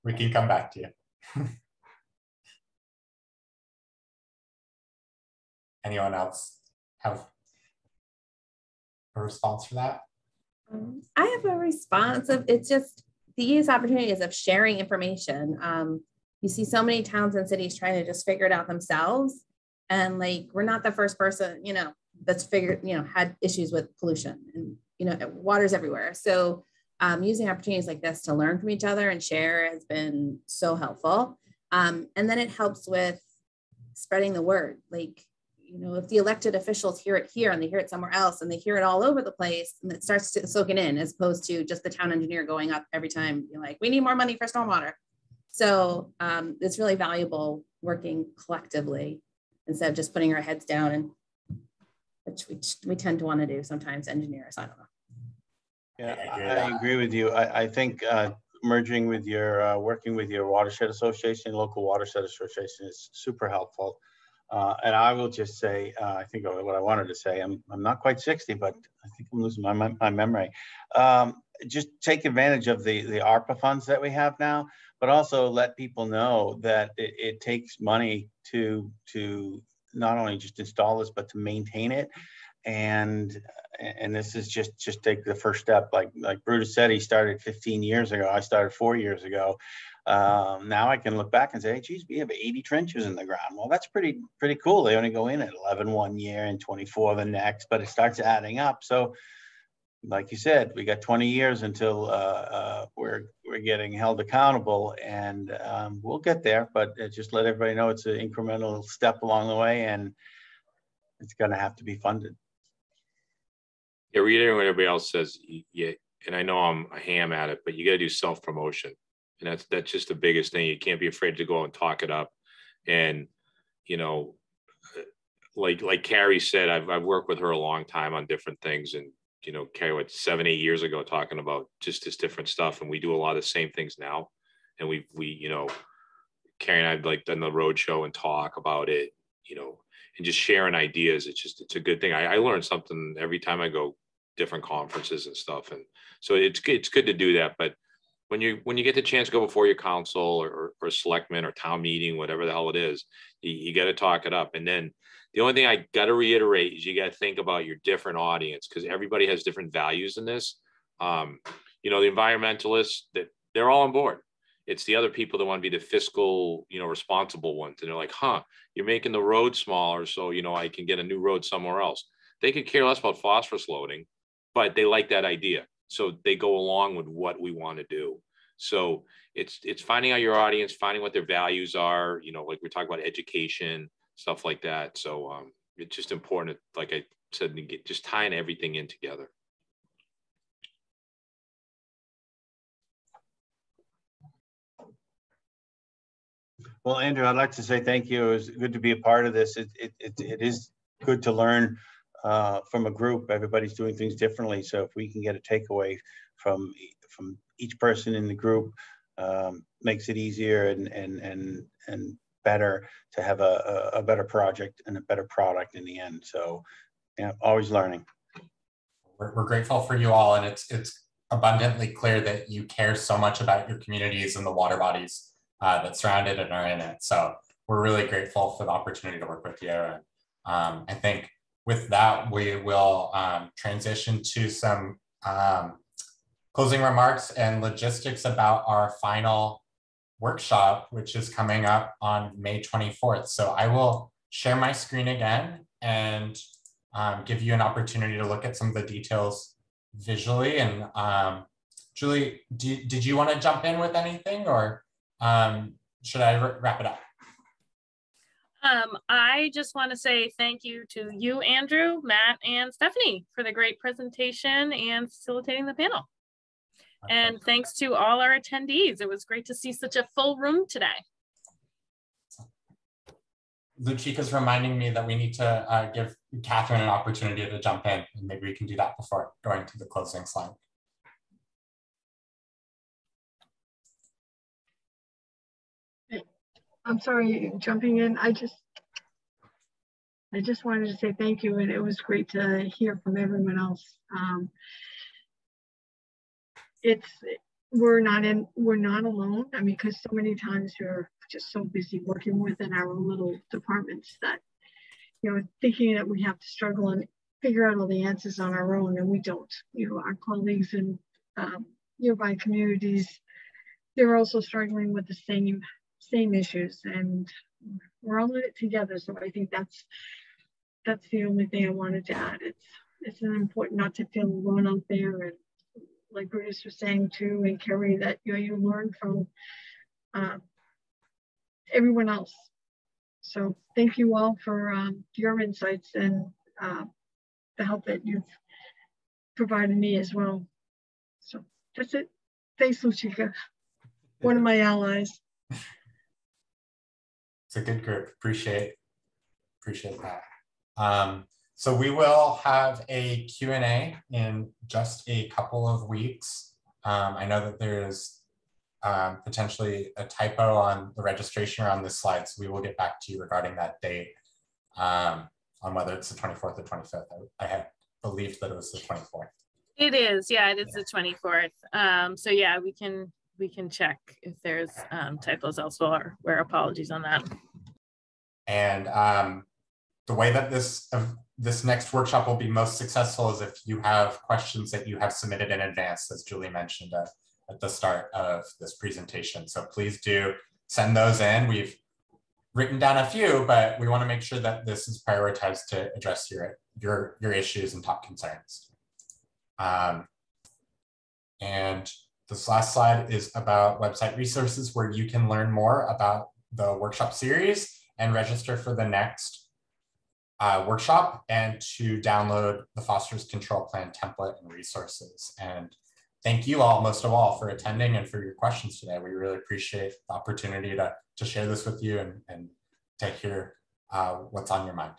We can come back to you. Anyone else have a response for that? I have a response of, it's just these opportunities of sharing information. You see so many towns and cities trying to just figure it out themselves. And like, we're not the first person, that's figured, had issues with pollution, and, water's everywhere. So using opportunities like this to learn from each other and share has been so helpful. And then it helps with spreading the word. Like, if the elected officials hear it here and they hear it somewhere else and they hear it all over the place, and it starts to soak it in, as opposed to just the town engineer going up every time you're like, we need more money for stormwater. So it's really valuable working collectively instead of just putting our heads down, and which we tend to want to do sometimes, engineers. I don't know. Yeah, I agree with you. I think merging with your, working with your watershed association, local watershed association is super helpful. And I will just say, I think what I wanted to say, I'm not quite 60, but I think I'm losing my memory. Just take advantage of the ARPA funds that we have now. but also let people know that it takes money to not only just install this, but to maintain it. And this is just take the first step. Like Brutus said, he started 15 years ago. I started 4 years ago. Now I can look back and say, hey, geez, we have 80 trenches in the ground. Well, that's pretty cool. They only go in at 11 one year and 24 the next, but it starts adding up. So like you said, we got 20 years until we're getting held accountable, and we'll get there, but just let everybody know it's an incremental step along the way, and it's going to have to be funded. Yeah, reiterating what everybody else says, yeah, and I know I'm a ham at it, but you got to do self-promotion, and that's just the biggest thing. You can't be afraid to go out and talk it up, and you know, like Carrie said, I've worked with her a long time on different things, and you know, Carrie, what, 7-8 years ago, talking about just this different stuff, and we do a lot of the same things now, and we you know, Carrie and I've like done the road show and talk about it, you know, and just sharing ideas. It's a good thing. I learn something every time I go different conferences and stuff. And so it's good to do that. But when you get the chance to go before your council or selectmen or town meeting, whatever the hell it is, you got to talk it up. And then the only thing I got to reiterate is you got to think about your different audience, because everybody has different values in this. You know, the environmentalists, that they're all on board. It's the other people that want to be the fiscal, you know, responsible ones. And they're like, huh, you're making the road smaller, so, you know, I can get a new road somewhere else. They could care less about phosphorus loading, but they like that idea. So they go along with what we want to do. So it's finding out your audience, finding what their values are, you know, like we're talking about education, stuff like that. So it's just important, like I said, to get just tying everything in together. Well, Andrew, I'd like to say thank you. It was good to be a part of this. It is good to learn from a group. Everybody's doing things differently. So if we can get a takeaway from each person in the group, makes it easier and better to have a better project and a better product in the end. So yeah, always learning. We're grateful for you all, and it's abundantly clear that you care so much about your communities and the water bodies that surround it and are in it. So we're really grateful for the opportunity to work with you. And I think with that, we will transition to some closing remarks and logistics about our final workshop, which is coming up on May 24th. So I will share my screen again and give you an opportunity to look at some of the details visually. And Julie, did you want to jump in with anything, or should I wrap it up? I just want to say thank you to you, Andrew, Matt, and Stephanie for the great presentation and facilitating the panel. And thanks to all our attendees. It was great to see such a full room today. Luchika's reminding me that we need to give Catherine an opportunity to jump in, and maybe we can do that before going to the closing slide. I'm sorry, jumping in. I just wanted to say thank you, and it was great to hear from everyone else. We're not alone. I mean, because so many times you're just so busy working within our own little departments that, you know, thinking that we have to struggle and figure out all the answers on our own, and we don't. You know, our colleagues in nearby communities, they're also struggling with the same issues, and we're all in it together. So I think that's the only thing I wanted to add. It's important not to feel alone out there, and like Brutus was saying too, and Carrie, that you learn from everyone else. So thank you all for your insights and the help that you've provided me as well. So that's it. Thanks, Luchika, one of my allies. It's a good group. Appreciate that. So we will have a Q&A in just a couple of weeks. I know that there's potentially a typo on the registration around this slide, so we will get back to you regarding that date on whether it's the 24th or 25th. I had believed that it was the 24th. It is, yeah, it is the 24th. So yeah, we can we can check if there's typos elsewhere. Where apologies on that. And the way that this next workshop will be most successful is if you have questions that you have submitted in advance, as Julie mentioned at the start of this presentation. So please do send those in. We've written down a few, but we want to make sure that this is prioritized to address your issues and top concerns. And this last slide is about website resources where you can learn more about the workshop series and register for the next workshop, and to download the Phosphorus Control Plan template and resources. And thank you all, most of all, for attending and for your questions today. We really appreciate the opportunity to share this with you and to hear what's on your mind.